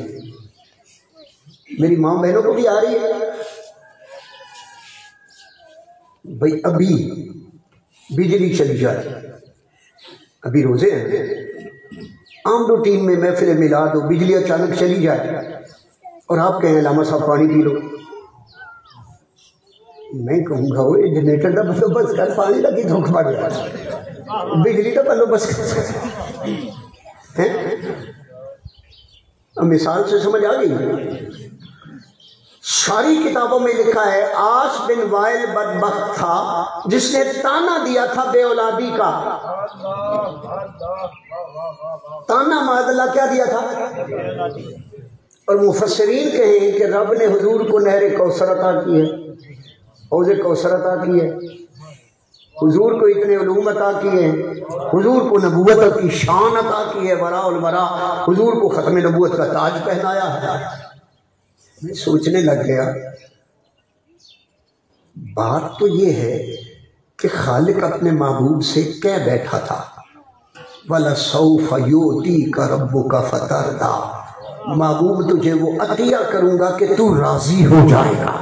B: میری ماں بہنوں کو بھی آ رہی ہے۔ بھائی ابھی بجلی چلی جائے، ابھی روزے ہیں، عام روٹین میں محفل میلاد ہو، بجلی اچانک چلی جائے اور آپ کہیں علامہ صاحب پانی پی لو، میں کہوں گا وہ جنریٹر کا بندوبست کر، پانی لگی دھوکھ پڑ گیا، بجلی کا بندوبست کر۔ مثال سے سمجھ آ گئی؟ ساری کتابوں میں لکھا ہے آس بن وائل بدبخت تھا جس نے تانا دیا تھا بے اولادی کا۔ تانا معاذ اللہ کیا دیا تھا؟ اور مفسرین کہیں کہ رب نے حضور کو نہر کوثر عطا کی ہے، حوض کوثر عطا کی ہے۔ حضور کو اتنے علوم عطا کیے ہیں، حضور کو نبوت کی شان عطا کی ہے، ورا الورا حضور کو ختم نبوت کا تاج پہنایا ہے۔ میں سوچنے لگ گیا بات تو یہ ہے کہ خالق اپنے محبوب سے کہہ بیٹھا تھا وَلَسَوْفَ يُؤْتِيكَ رَبُّكَ فَتَرْضَىٰ، محبوب تجھے وہ عطیہ کروں گا کہ تو راضی ہو جائے گا۔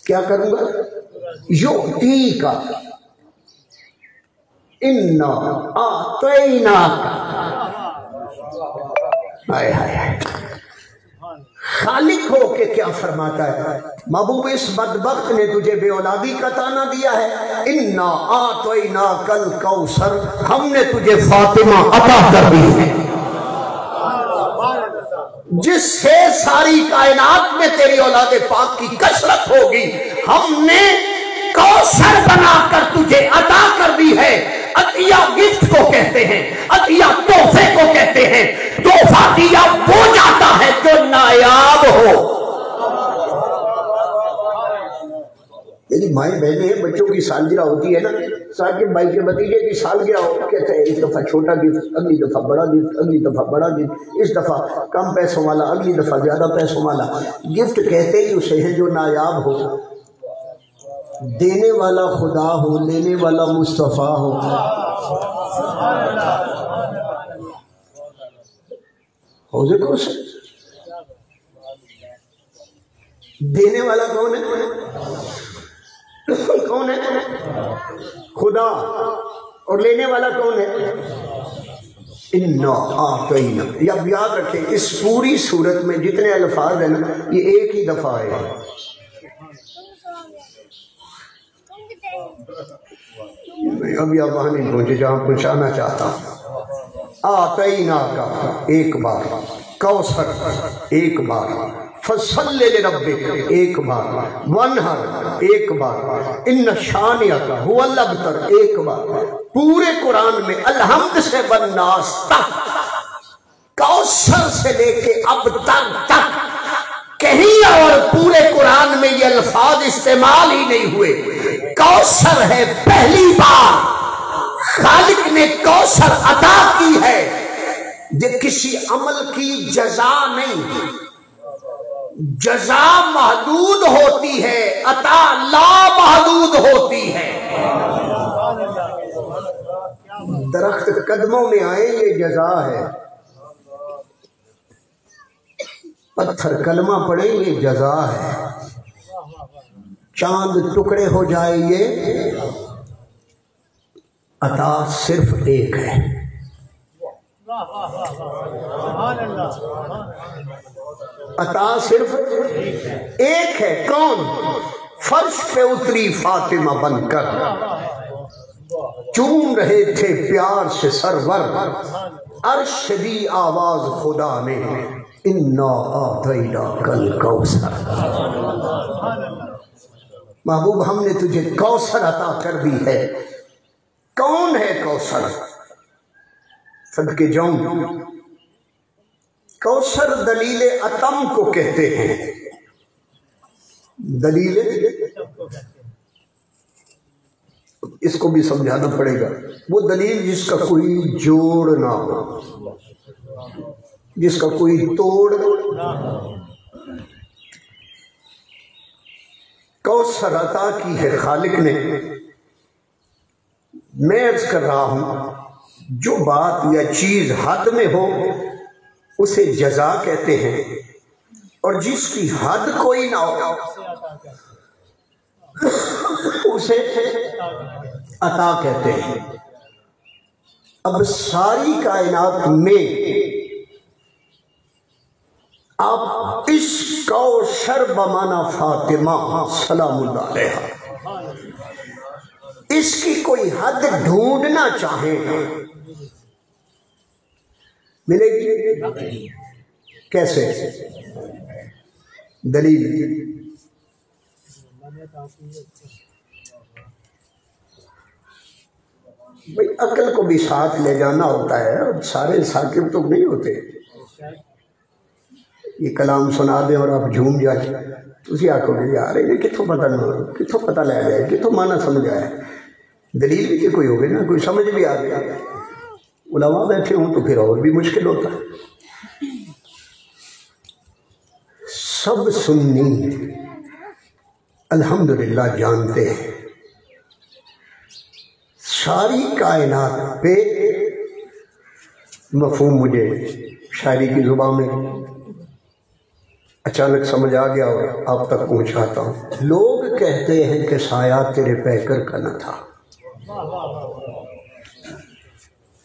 B: کیا کروں گا؟ یؤتیک انا اعطیناک۔ ہائے ہائے ہائے، خالق ہو کے کیا فرماتا ہے؟ محبوب اس بدبخت نے تجھے بے اولادی کا طعنہ دیا ہے، انا اعطیناک الکوثر، ہم نے تجھے فاطمہ عطا کر دی ہے جس سے ساری کائنات میں تیری اولاد پاک کی کثرت ہوگی، ہم نے کوثر بنا کر تجھے عطا کر دی ہے۔ عطیہ گفٹ کو کہتے ہیں، عطیہ تحفے کو کہتے ہیں، تحفہ دیا وہ جاتا ہے جو نایاب ہو۔ میری مائیں بہنیں ہیں، بچوں کی سالگرہ ہوتی ہے نا، ساکب بھائی کے بھتیجے کی سالگرہ ہو، کہتے ہیں اس دفعہ چھوٹا گفٹ، اگلی دفعہ بڑا گفٹ، اگلی دفعہ بڑا گفٹ، اس دفعہ کم پیسوں والا، اگلی دفعہ زیادہ پیسوں والا۔ گفٹ کہتے ہی اسے ہیں جو نایاب ہو، دینے والا خدا ہو، لینے والا مصطفیٰ ہو۔ ہو ذکر سے دینے والا کون ہے؟ کون ہے؟ خدا۔ اور لینے والا کون ہے؟ انا اعطینا۔ اب یاد رکھیں اس پوری صورت میں جتنے الفاظ ہیں نا، یہ ایک ہی دفعہ ہے۔ ابھی آپ وہاں نہیں پہنچے جہاں پہنچانا چاہتا ہوں۔ آتینا کا ایک بار، کوثر ایک بار، فصل لربک ایک بار، وانہر ایک بار، ان شانئک ھو الابتر ایک بار۔ پورے قرآن میں الحمد سے والناس تک، کوثر سے لے کے ابتر تک، کہیں اور پورے قرآن میں یہ الفاظ استعمال ہی نہیں ہوئے۔ کوثر ہے پہلی بار خالق نے کوثر عطا کی ہے، یہ کسی عمل کی جزا نہیں، جزا محدود ہوتی ہے، عطا لا محدود ہوتی ہے۔ درخت قدموں میں آئے یہ جزا ہے، پتھر کلمہ پڑے یہ جزا ہے، چاند ٹکڑے ہو جائے یہ عطا صرف ایک ہے۔ عطا صرف ایک ہے، کون؟ فرش پہ اتری فاطمہ بن کر، چوم رہے تھے پیار سے سرور، عرش دی آواز خدا نے، انا اعطیناک الکوثر۔ محبوب ہم نے تجھے کوثر عطا کر دی ہے۔ کون ہے کوثر؟ صدقے جاؤں، کوثر دلیل اتم کو کہتے ہیں، دلیل، اس کو بھی سمجھانا پڑے گا، وہ دلیل جس کا کوئی جوڑ نہ ہو، جس کا کوئی توڑ۔ کوثر عطا کی ہے خالق نے۔ میں عرض کر رہا ہوں جو بات یا چیز حد میں ہو اسے جزا کہتے ہیں، اور جس کی حد کوئی نہ ہو اسے عطا کہتے ہیں۔ اب ساری کائنات میں آپ اس کوثر بمانا فاطمہ سلام اللہ علیہا، اس کی کوئی حد ڈھونڈنا چاہیں ملے گی؟ کیسے؟ دلیل، بھئی عقل کو بھی ساتھ لے جانا ہوتا ہے، سارے ثاقب تو نہیں ہوتے۔ یہ کلام سنا دیں اور آپ جھوم جائیں تو اسی آنکھوں گے یار انہیں کتوں پتہ لے جائے, کتوں معنی سمجھ آئے. دلیل بھی کوئی ہوگی نا, کوئی سمجھ بھی آ گیا. علماء بیٹھے ہوں تو پھر اور بھی مشکل ہوتا ہے. سب سنی الحمدللہ جانتے ہیں ساری کائنات پہ. مفہوم مجھے شاعری کی زبان میں اچانک سمجھ آ گیا اور آپ تک پہنچاتا ہوں. لوگ کہتے ہیں کہ سایہ تیرے پیکر کا نہ تھا.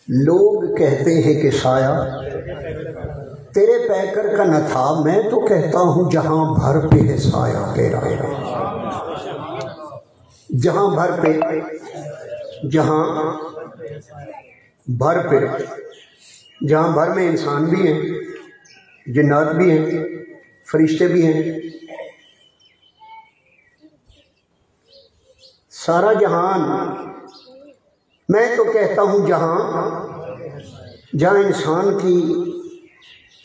B: لوگ کہتے ہیں کہ سایہ تیرے پیکر کا نہ تھا. میں تو کہتا ہوں جہاں بھر پہ ہے سایہ تیرا, جہاں بھر پہ, جہاں بھر پہ, جہاں بھر میں انسان بھی ہیں, جنات بھی ہیں, فرشتے بھی ہیں, سارا جہان. میں تو کہتا ہوں جہاں انسان کی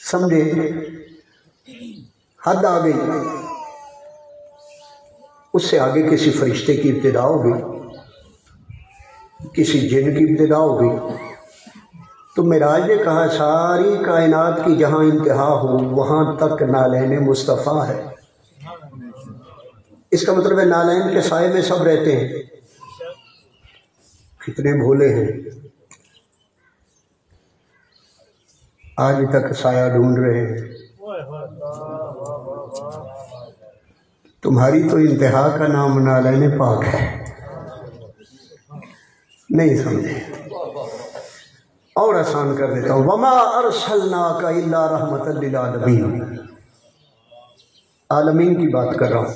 B: سمجھے حد آ گئی, اس سے آگے کسی فرشتے کی ابتدا ہوگی, کسی جن کی ابتدا ہوگی. تو معراج نے کہا ساری کائنات کی جہاں انتہا ہو وہاں تک نالین مصطفیٰ ہے. اس کا مطلب ہے نالین کے سائے میں سب رہتے ہیں. کتنے بھولے ہیں, آج تک سایہ ڈھونڈ رہے ہیں. تمہاری تو انتہا کا نام نالین پاک ہے. نہیں سمجھے, اور آسان کر دیتا ہوں. وما ارسلناک الا رحمۃ للعالمین. عالمین کی بات کر رہا ہوں.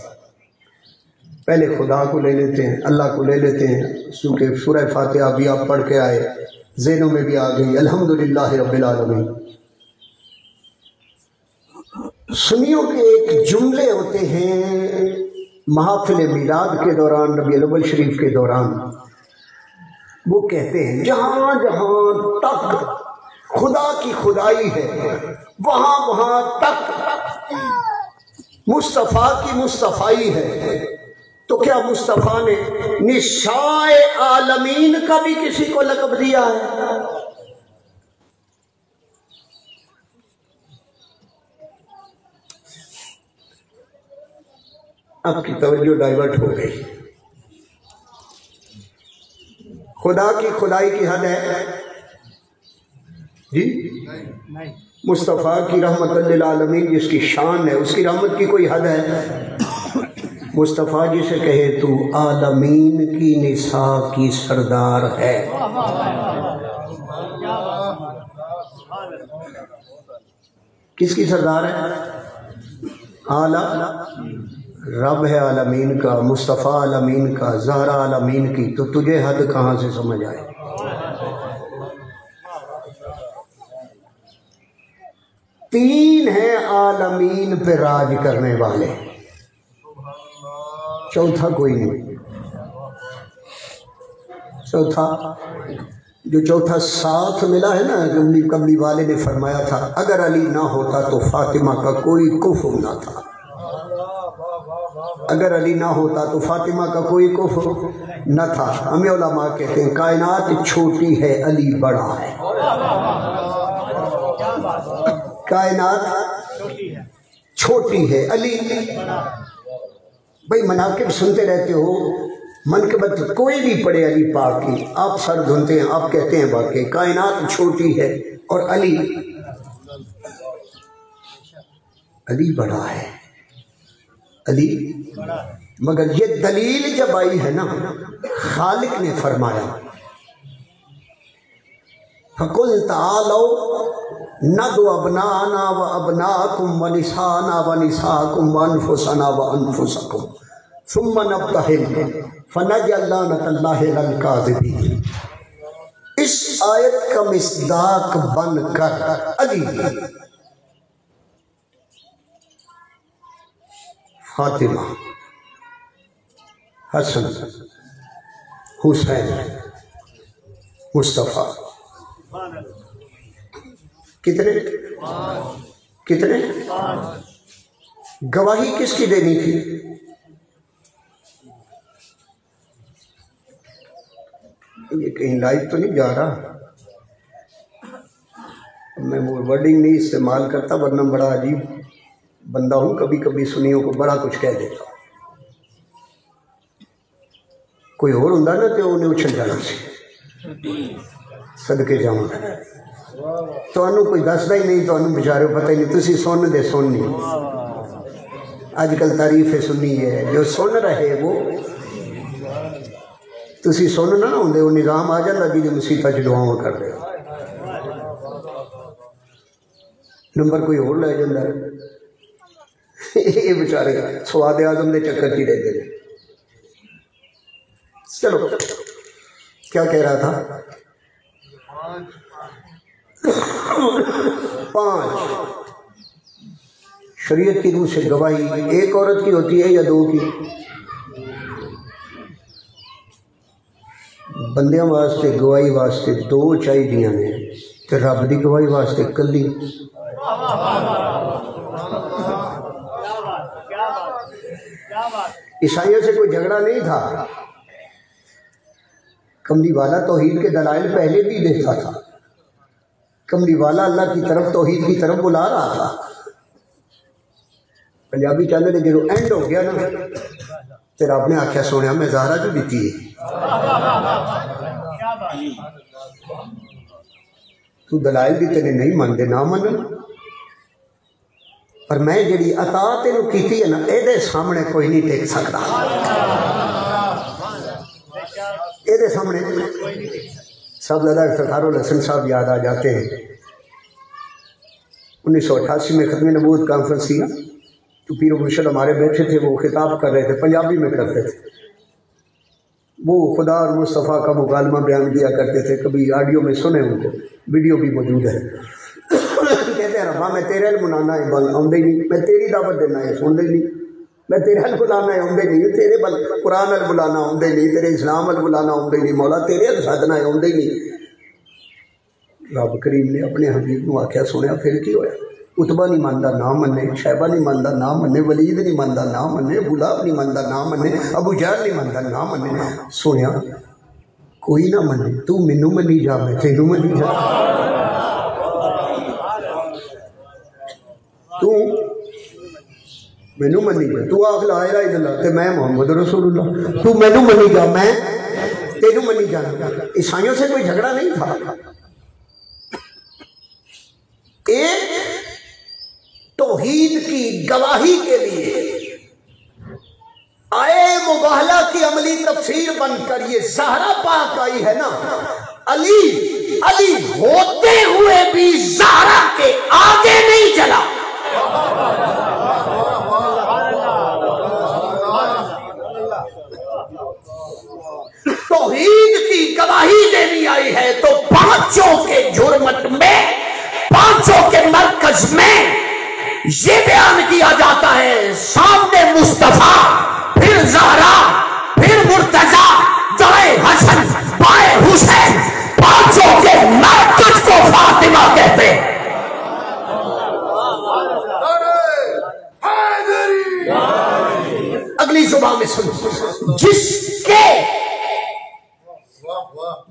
B: پہلے خدا کو لے لیتے ہیں, اللہ کو لے لیتے ہیں, کیونکہ سورہ فاتحہ بھی آپ پڑھ کے آئے, ذہنوں میں بھی آ گئی. الحمدللہ رب العالمین. سنیوں کے ایک جملے ہوتے ہیں محافل میلاد کے دوران, ربیع الاول شریف کے دوران. وہ کہتے ہیں جہاں جہاں تک خدا کی خدائی ہے وہاں وہاں تک مصطفیٰ کی مصطفائی ہے. تو کیا مصطفیٰ نے نشاء عالمین کا بھی کسی کو لقب دیا ہے؟ آپ کی توجہ ڈائیورٹ ہو گئی. خدا کی خدائی کی حد ہے جی؟ مصطفیٰ کی رحمت للعالمین جس کی شان ہے, اس کی رحمت کی کوئی حد ہے؟ مصطفیٰ جسے کہے تو عالمین کی نساء کی سردار ہے. کس کی سردار ہے؟ رب ہے عالمین کا, مصطفیٰ عالمین کا, زہرا عالمین کی. تو تجھے حد کہاں سے سمجھ آئے؟ تین ہیں عالمین پہ راج کرنے والے, چوتھا کوئی نہیں. چوتھا جو چوتھا ساتھ ملا ہے نا, کملی والے نے فرمایا تھا اگر علی نہ ہوتا تو فاطمہ کا کوئی کفر نہ تھا. اگر علی نہ ہوتا تو فاطمہ کا کوئی کفر نہ تھا. ہمیں علماء کہتے ہیں کائنات چھوٹی ہے علی بڑا ہے. کائنات چھوٹی ہے علی. بھائی مناقب سنتے رہتے ہو, منقبت کوئی بھی پڑھے علی پاک کی, آپ سر دھنتے ہیں, آپ کہتے ہیں واقعی کائنات چھوٹی ہے اور علی بڑا ہے. علی مگر یہ دلیل جب آئی ہے نا, خالق نے فرمایا فَقُلْ تَعَالَوْا نَدْعُ أَبْنَاءَنَا وَأَبْنَاءَكُمْ وَنِسَاءَنَا وَنِسَاءَكُمْ وَأَنفُسَنَا وَأَنفُسَكُمْ ثُمَّ نَبْتَهِلْ فَنَجْعَلْ لَعْنَةَ اللَّهِ عَلَى الْكَاذِبِينَ. اس آیت کا مصداق بن کر علی, فاطمہ, حسن, حسین, مصطفیٰ, کتنے؟ گواہی کس کی دینی تھی؟ یہ کہیں لائیو تو نہیں جا رہا؟ میں وہ ورڈنگ نہیں استعمال کرتا ورنہ بڑا عجیب بندہ ہوں، کبھی کبھی سنیوں کو بڑا کچھ کہہ دیتا ہوں. کوئی اور ہوں نا تو انہیں اچھل جانا سی صدقے جاؤں. تو کوئی دستا ہی نہیں، تو بچارے پتہ ہی نہیں، تسی سن دے سننی. اج کل تعریف سنی ہے، جو سن رہے وہ تسی سن نہ ہوں وہ نظام آ جاتا جی جو مسیطہ دعاؤں کر رہے ہو، نمبر کوئی اور لے جاتا ہے. یہ بچارے سواد اعظم دے چکر کی رہتے ہیں. چلو کیا کہہ رہا تھا؟ 5 شریعت کی روح سے گواہی ایک عورت کی ہوتی ہے یا 2 کی؟ بندیاں واسطے گواہی واسطے 2 چاہیے نے، تے رب دی گواہی واسطے کلی. عیسائیوں سے کوئی جھگڑا نہیں تھا. کملی والا توحید کے دلائل پہلے بھی دیتا تھا. کملی والا اللہ کی طرف توحید کی طرف بلا رہا تھا. پنجابی چاہتے تھے جو اینڈ ہو گیا نا تیرا آپ نے آخیا سونے میں زہرا جو دیتی ہے تو دلائل بھی تیرے نہیں مانتے نہ من، پر میں جڑی عطا تینوں کیتی ہے نا اے سامنے کوئی نہیں ٹیک سکتا. اے سامنے سب زیادہ افتخار الحسن صاحب یاد آ جاتے ہیں. 1988 میں ختم نبوت کانفرنس تھی نا، تو پیر و مرشد ہمارے بیٹھے تھے، وہ خطاب کر رہے تھے، پنجابی میں کرتے تھے. وہ خدا اور مصطفیٰ کا مکالمہ بیان کیا کرتے تھے. کبھی آڈیو میں سنے ان کو، ویڈیو بھی موجود ہے. کہتے ہیں ربا میں تیرے بلانا ہے آدھے ہی نہیں، میں تیری دعوت دینا ہے سنتے ہی نہیں، میں تیرے بلانا ہے آدھے نہیں، تیرے قرآن بلانا آدھے نہیں، تیرے اسلام بلانا آدھے نہیں، مولا تیرے سادنا ہے آدھے نہیں. رب کریم نے اپنے حبیب کو آخیا سنیا پھر کی ہویا؟ اتبا نہیں مانتا نہ منے، شیبہ نہیں مانتا نہ منے، ولید نہیں مانتا نہ منے، غلاب نہیں مانتا نہ منے، ابو جہل نہیں مانتا نہ منے. سنیا کوئی نہ منے، تو مینوں منی جا میں تینوں منی جا. تو مینوں منی جا، تو آخ لا الہ الا اللہ تے میں محمد رسول اللہ. تو مینوں منی جا میں تینوں منی جانا. عیسائیوں سے کوئی جھگڑا نہیں تھا. ایک توحید کی گواہی کے لیے آئے مباہلہ کی عملی تفسیر بن کر یہ زہرا پاک آئی ہے نا. علی ہوتے ہوئے بھی زہرا کے آگے نہیں چلا. توحید کی گواہی دینی آئی ہے تو 5 کے جرمت میں، 5 کے مرکز میں یہ بیان کیا جاتا ہے سامنے مصطفیٰ، پھر زہرا، پھر مرتضی، دائیں حسن، بائیں حسین، 5 کے مرکز کو فاطمہ کہتے ہیں. اگلی زبان میں سنو، جس کے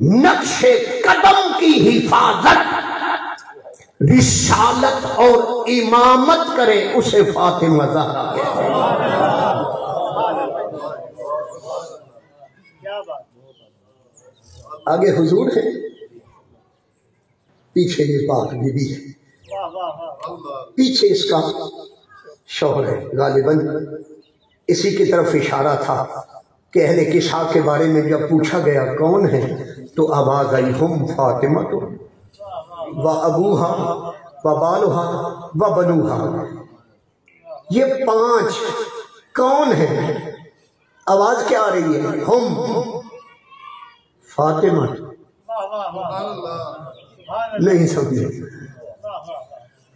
B: نقش قدم کی حفاظت رسالت اور امامت کرے اسے فاطمہ زہرا کہتے ہیں. آگے حضور ہے، پیچھے یہ پاک بی بی ہے، پیچھے اس کا شوہر ہے. غالباً اسی کی طرف اشارہ تھا کہ اہل کسا کے بارے میں جب پوچھا گیا کون ہے تو آواز آئی ہم فاطمہ تو و ابوہا و بالوہا و بنوہا. یہ 5 کون ہیں؟ آواز کیا آ رہی ہے؟ ہم فاطمہ. نہیں سمجھے.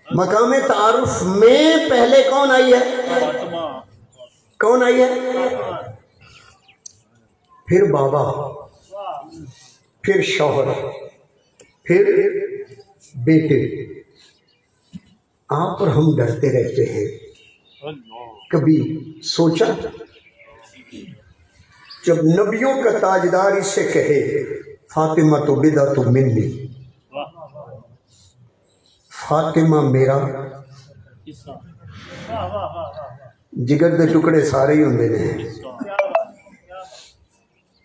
B: مقام تعارف میں پہلے کون آئی ہے؟ کون آئی ہے؟ پھر بابا، پھر شوہر، پھر بیٹے. آپ اور ہم ڈرتے رہتے ہیں. کبھی سوچا جب نبیوں کا تاجدار اس سے کہے فاطمہ تو بدعت منی، فاطمہ میرا جگر کے ٹکڑے سارے ہی ہوندے نے،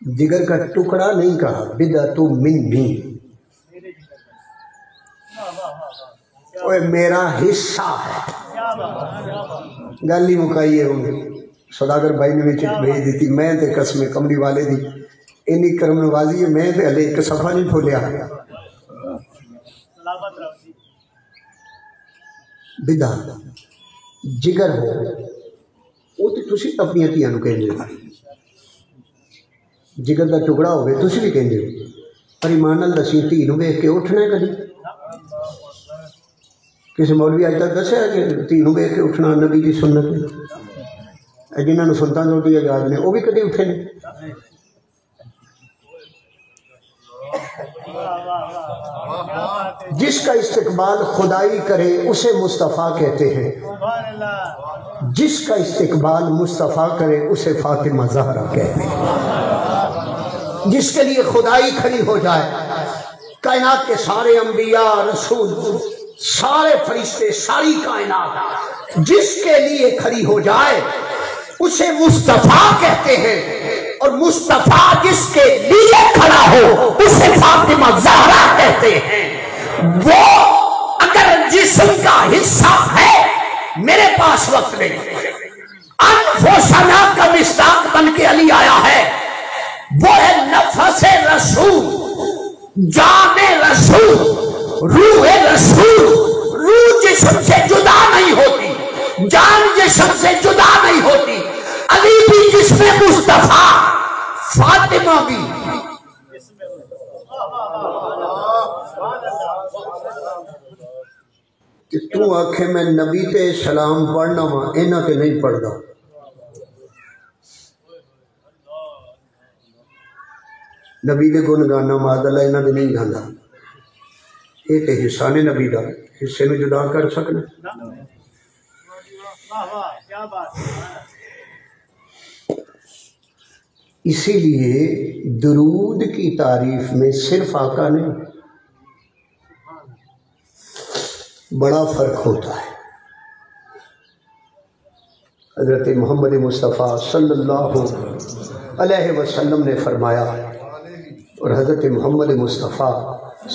B: جگر کا ٹکڑا نہیں کہا، بدعت منی، اوے میرا حصہ ہے. گل ہی مکائی ہے. سوداگر بھائی نے بھی چٹ بھیج دیتی، میں تے قسم کمری والے دی اینی کرم نوازی ہے، میں تے ہلے ایک صفحہ نہیں کھولیا. بدعت جگر ہو وہ تو تسی اپنی دھیاں نوں کہندے ہو، جگر دا ٹکڑا ہوے تسی بھی کہندے ہو. پر ایمان نال دسی دھی نوں ویکھ کے اٹھنا ہے کدی؟ کسی مولوی اج تک دسیا کہ دھی نوں ویکھ کے اٹھنا نبی دی سنت ہے؟ جنہاں نوں سنتاں چوٹی یاد نے وہ بھی کدی اٹھے نے؟ جس کا استقبال خدائی کرے اسے مصطفیٰ کہتے ہیں، جس کا استقبال مصطفیٰ کرے اسے فاطمہ زہرا کہتے ہیں. جس کے لیے خدائی کھڑی ہو جائے، کائنات کے سارے انبیاء رسول سارے فرشتے ساری کائنات جس کے لیے کھڑی ہو جائے اسے مصطفیٰ کہتے ہیں، اور مصطفیٰ جس کے لیے کھڑا ہو اسے فاطمہ زہرا کہتے ہیں. وہ اگر جسم کا حصہ ہے، میرے پاس وقت نہیں، انفسنا کا مصداق بن کے علی آیا ہے، وہ ہے نفس رسول، جان رسول، روح رسول. روح جسم سے جدا نہیں ہوتی، جان جسم سے جدا نہیں ہوتی. علی بھی جسم مصطفیٰ، فاطمہ بھی. کہ تو آکھے میں نبی تے سلام پڑھنا وا، انہاں تے نہیں پڑھدا. نبی دے گن گانا معاذ اللہ انہاں دے نہیں گانا. یہ تے حصہ نے نبی دا، حصے میں جدا کر سکنا. اسی لیے درود کی تعریف میں صرف آقا نے بڑا فرق ہوتا ہے. حضرت محمد مصطفیٰ صلی اللہ علیہ وسلم نے فرمایا، اور حضرت محمد مصطفیٰ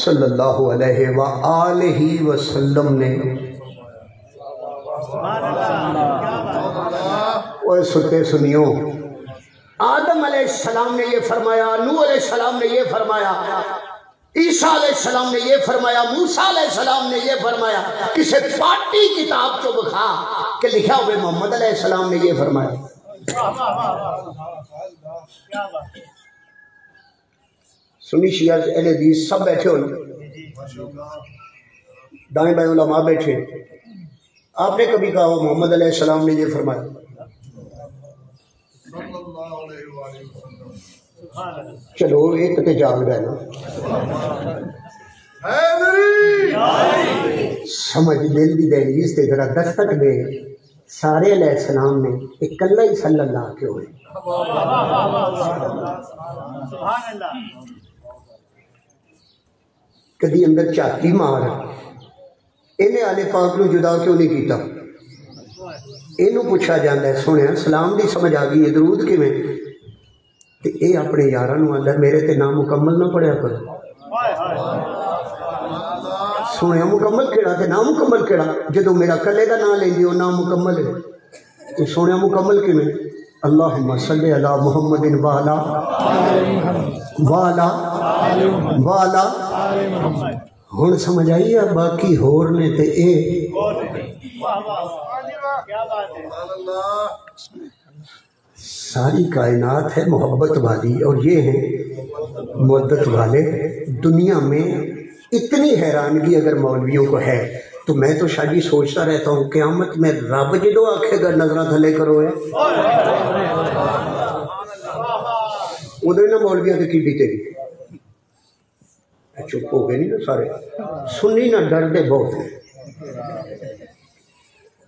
B: صلی اللہ علیہ وآلہ وسلم نے اوہ ستے سنیوں، آدم علیہ السلام نے یہ فرمایا، نوح علیہ السلام نے یہ فرمایا، عیسیٰ علیہ السلام نے یہ فرمایا، موسیٰ علیہ السلام نے یہ فرمایا. کسی پاٹی کتاب چو بکھا کہ لکھا ہوئے محمد علیہ السلام نے یہ فرمایا. سنی شیعہ اہل حدیث سب بیٹھے ہو، دائیں بائیں علماء بیٹھے. آپ نے کبھی کہا محمد علیہ السلام نے یہ فرمایا؟ چلو ایک تے جاگ رہے نا، سمجھ دل دی دہلیز تے ذرا دستک دے. سارے علیہ السلام نے اکلا ہی صلی اللہ کے ہوئے. کدی اندر چاتی مار انہیں آلے پاک نو جدا کیوں نہیں کیتا؟ اینو پوچھا جاندہ ہے، سنیا سلام دی سمجھ آگئی ہے درود کی میں تے اے اپنے یاران نو آندہ میرے تے نام مکمل نہ پڑھیا کر. سنیا مکمل کیڑا تے نام مکمل کیڑا؟ جدو میرا کلے دا نام لیں گے وہ نام مکمل ہے. تے سنیا مکمل کی میں اللہم صلی علی محمد والا والا والا. ہن سمجھ آئی ہے باقی ہور نے تے اے ساری کائنات ہے محبت والی اور یہ ہیں مودت والے. دنیا میں اتنی حیرانگی اگر مولویوں کو ہے تو میں تو شاید سوچتا رہتا ہوں قیامت میں رب جدو آکھے گا نظرہ تھلے کرو ہے ادھر نہ مولویوں کی بیتے گی. چپ ہو گئے نہیں نا سارے، سنی نہ ڈر دے بہت ہیں.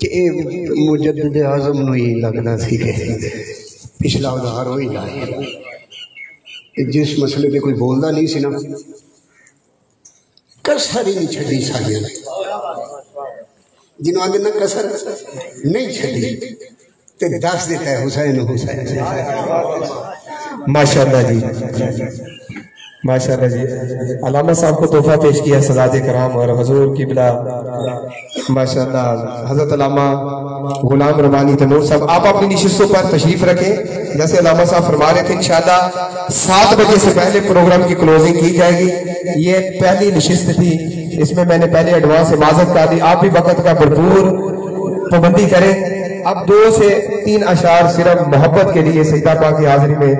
B: کہ اے مجدد اعظم نو ہی لگنا سی کہ پچھلا ادھار ہوئی لائے جس مسئلے پہ کوئی بولدا نہیں سی نا کسر ہی نہیں چھڑی ساڑیاں جنہوں آدھے نا کسر نہیں چھڑی تے دس دیتا ہے حسین حسین
A: ماشاءاللہ جی ماشاءاللہ جی علامہ صاحب کو تحفہ پیش کیا سادات کرام اور حضور قبلہ ماشاءاللہ حضرت علامہ غلام ربانی تیمور صاحب آپ اپنی نشستوں پر تشریف رکھیں جیسے علامہ صاحب فرما رہے تھے انشاءاللہ 7 بجے سے پہلے پروگرام کی کلوزنگ کی جائے گی یہ پہلی نشست تھی اس میں میں نے پہلے ایڈوانس معذرت کر دی آپ بھی وقت کا بھرپور پابندی کریں اب 2 سے 3 اشعار صرف محبت کے لیے سیدہ پاک کی حاضری میں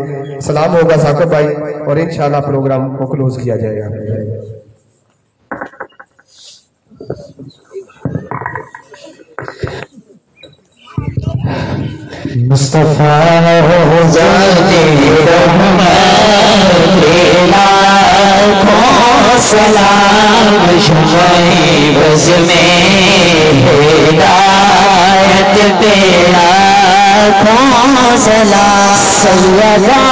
A: سلام ہوگا ثاقب بھائی اور انشاءاللہ پروگرام کو کلوز کیا جائے گا
D: مصطفیٰ ذاتے رحمت لاکھوں سلام شمعِ بز میں ہدایت پہ لاکھوں سلام سیدہ ساہرہ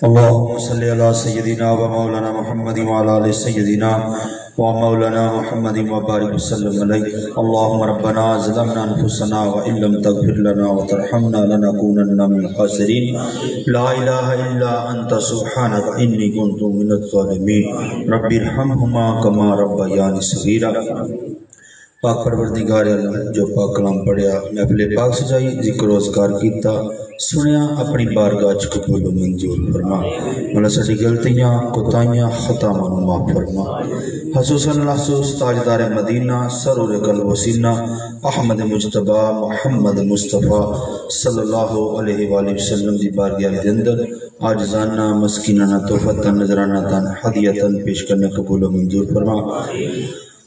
E: اللهم صل على سيدنا ومولانا محمد وعلى آل سيدنا ومولانا محمد وبارك وسلم عليه. اللهم ربنا ظلمنا انفسنا وان لم تغفر لنا وترحمنا لنكونن من الخاسرين. لا اله الا انت سبحانك اني كنت من الظالمين. رب ارحمهما كما ربياني صغيرا. پاک پروردگار عالم جو پاک کلام پڑھیا محفل پاک سجائی ذکر و اذکار کیتا سنیا اپنی بارگاہ چ قبول و منظور فرما. مولا ساری غلطیاں کوتاہیاں خطاواں نوں معاف فرما. خصوصاً خصوص تاجدار مدینہ سرور قلب و سینہ احمد مجتبی محمد مصطفیٰ صلی اللہ علیہ وآلہ وسلم دی بارگاہ دے اندر عاجزانہ مسکینانہ تحفتاً نذرانہ ہدیتاً پیش کرنے قبول و منظور فرما.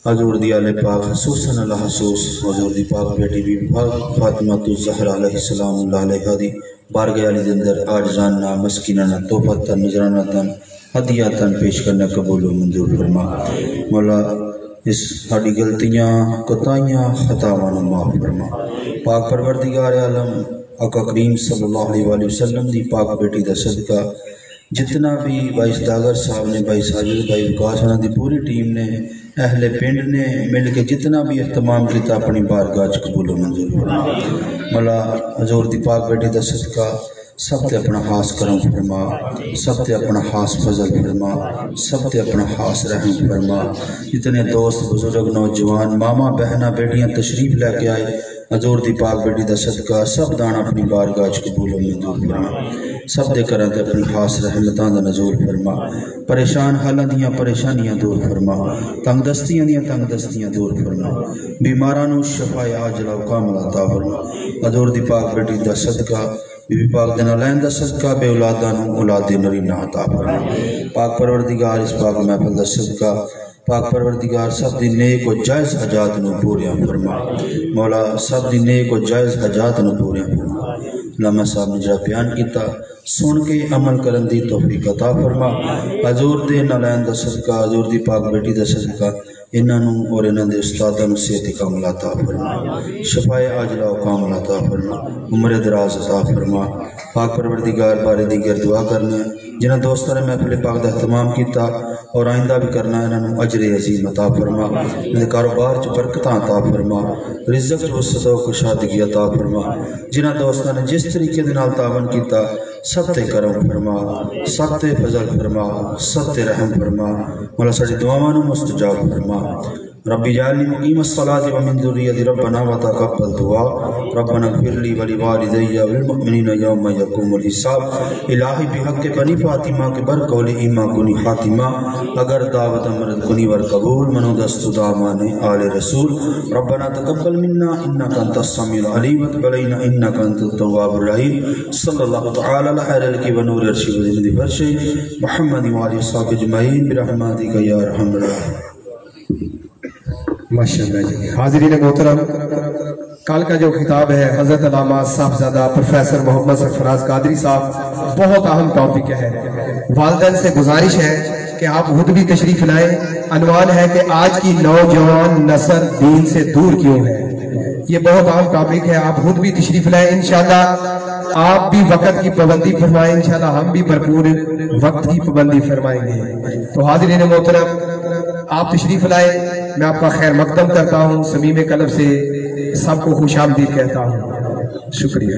E: حضور دی آل پاک خصوصاً اللہ حسوس حضور دی پاک بیٹی بی پاک فاطمہ الزہرا علیہ السلام اللہ علیہ دی بارگاہ علی دندر آجزانہ مسکینانہ توبتاً نذرانتاً ہدیاتاً پیش کرنا قبول و منظور فرما. مولا اس ساری غلطیاں کوتاہیاں خطاواں نوں معاف فرما۔ پاک پروردگار عالم آقا کریم صلی اللہ علیہ وآلہ وسلم دی پاک بیٹی دا صدقہ جتنا بھی بھائی سداگر صاحب نے، بھائی ساجد، بھائی وکاس انہاں دی پوری ٹیم نے، اہل پنڈ نے مل کے جتنا بھی اہتمام کیتا اپنی بارگاہ چ قبول و منظور فرما۔ مولا حضور دی پاک بیٹی دا صدقہ سب تے اپنا خاص کرم فرما، سب تے اپنا خاص فضل فرما، سب تے اپنا خاص رحم فرما۔ جتنے دوست بزرگ نوجوان ماما بہنہ بیٹیاں تشریف لے کے آئے حضور دی پاک بیٹی دا صدقہ سب دانا اپنی بارگاہ چ قبول و منظور فرما، سب دے کراں تے اپنی خاص رحمتاں دا نزول فرما۔ پریشان حالاں دیاں پریشانیاں دور فرما، تنگ دستیاں دیاں تنگ دستیاں دور فرما، بیماراں نوں شفا عاجلہ و کاملہ عطا فرما۔ حضور دی پاک بیٹی دا صدقہ بی بی پاک دے نالین دا صدقہ بے اولاداں نوں اولاد نرینہ عطا فرما۔ پاک پروردگار اس پاک محفل دا صدقہ پاک پروردگار سب دی نیک و جائز حاجات نوں پوریاں فرما۔ مولا سب دی نیک و جائز حاجات نوں پوریاں فرما۔ علامہ صاحب نے جڑا بیان کیتا سن کے عمل کرن دی توفیق عطا فرما۔ حضور دے نالین دا صدقہ حضور دی پاک بیٹی دا صدقہ انہاں نوں اور انہاں دے استاداں نوں صحت کاملہ عطا فرما، شفاء عاجلہ و کاملہ عطا فرما، عمر دراز عطا فرما۔ پاک پروردگار بارے دیگر دعا کرنا جنہاں دوستاں نے محفل پاک دا اہتمام کیتا اور آئندہ بھی کرنا انہاں نوں اجر عظیم عطا فرما، ان دے کاروبار چ برکتاں عطا فرما، رزق چ وسعت و کشادگی عطا فرما۔ جنہاں دوستاں نے جس طریقے دے نال تعاون کیتا سب تے کرم فرما، سب تے فضل فرما، سب تے رحم فرما۔ مولا ساڈی دعاواں نوں مستجاب فرما۔ ربی جعلنی مقیم الصلاۃ ومن ذریتی ربنا وتقبل دعاء ربنا اغفر لی ولوالدی والمؤمنین یوم یقوم الحساب۔ الہی بحق بنی فاطمہ کے بر قول ایما کنی خاتمہ اگر دعوت امرد کنی ور قبول منو دست دامان آل رسول ربنا تقبل منا انک انت السمیع العلیم وتب علینا انک انت التواب الرحیم۔ صلی اللہ تعالی علی خیر الخلق ونور عرش وزند فرش محمد وآلہ وصحبہ اجمعین برحمتک یا ارحم الراحمین۔
A: ماشاءاللہ جی۔ حاضرین محترم، کل کا جو خطاب ہے حضرت علامہ صاحبزادہ پروفیسر محمد سرفراز قادری صاحب، بہت اہم ٹاپک ہے۔ والدین سے گزارش ہے کہ آپ خود بھی تشریف لائیں۔ عنوان ہے کہ آج کی نوجوان نسل دین سے دور کیوں ہے۔ یہ بہت اہم ٹاپک ہے، آپ خود بھی تشریف لائیں۔ انشاءاللہ آپ بھی وقت کی پابندی فرمائیں، انشاءاللہ ہم بھی بھرپور وقت کی پابندی فرمائیں گے۔ تو حاضرین محترم آپ تشریف لائیں، میں آپ کا خیر مقدم کرتا ہوں، صمیم قلب سے سب کو خوش آمدید کہتا ہوں۔ شکریہ۔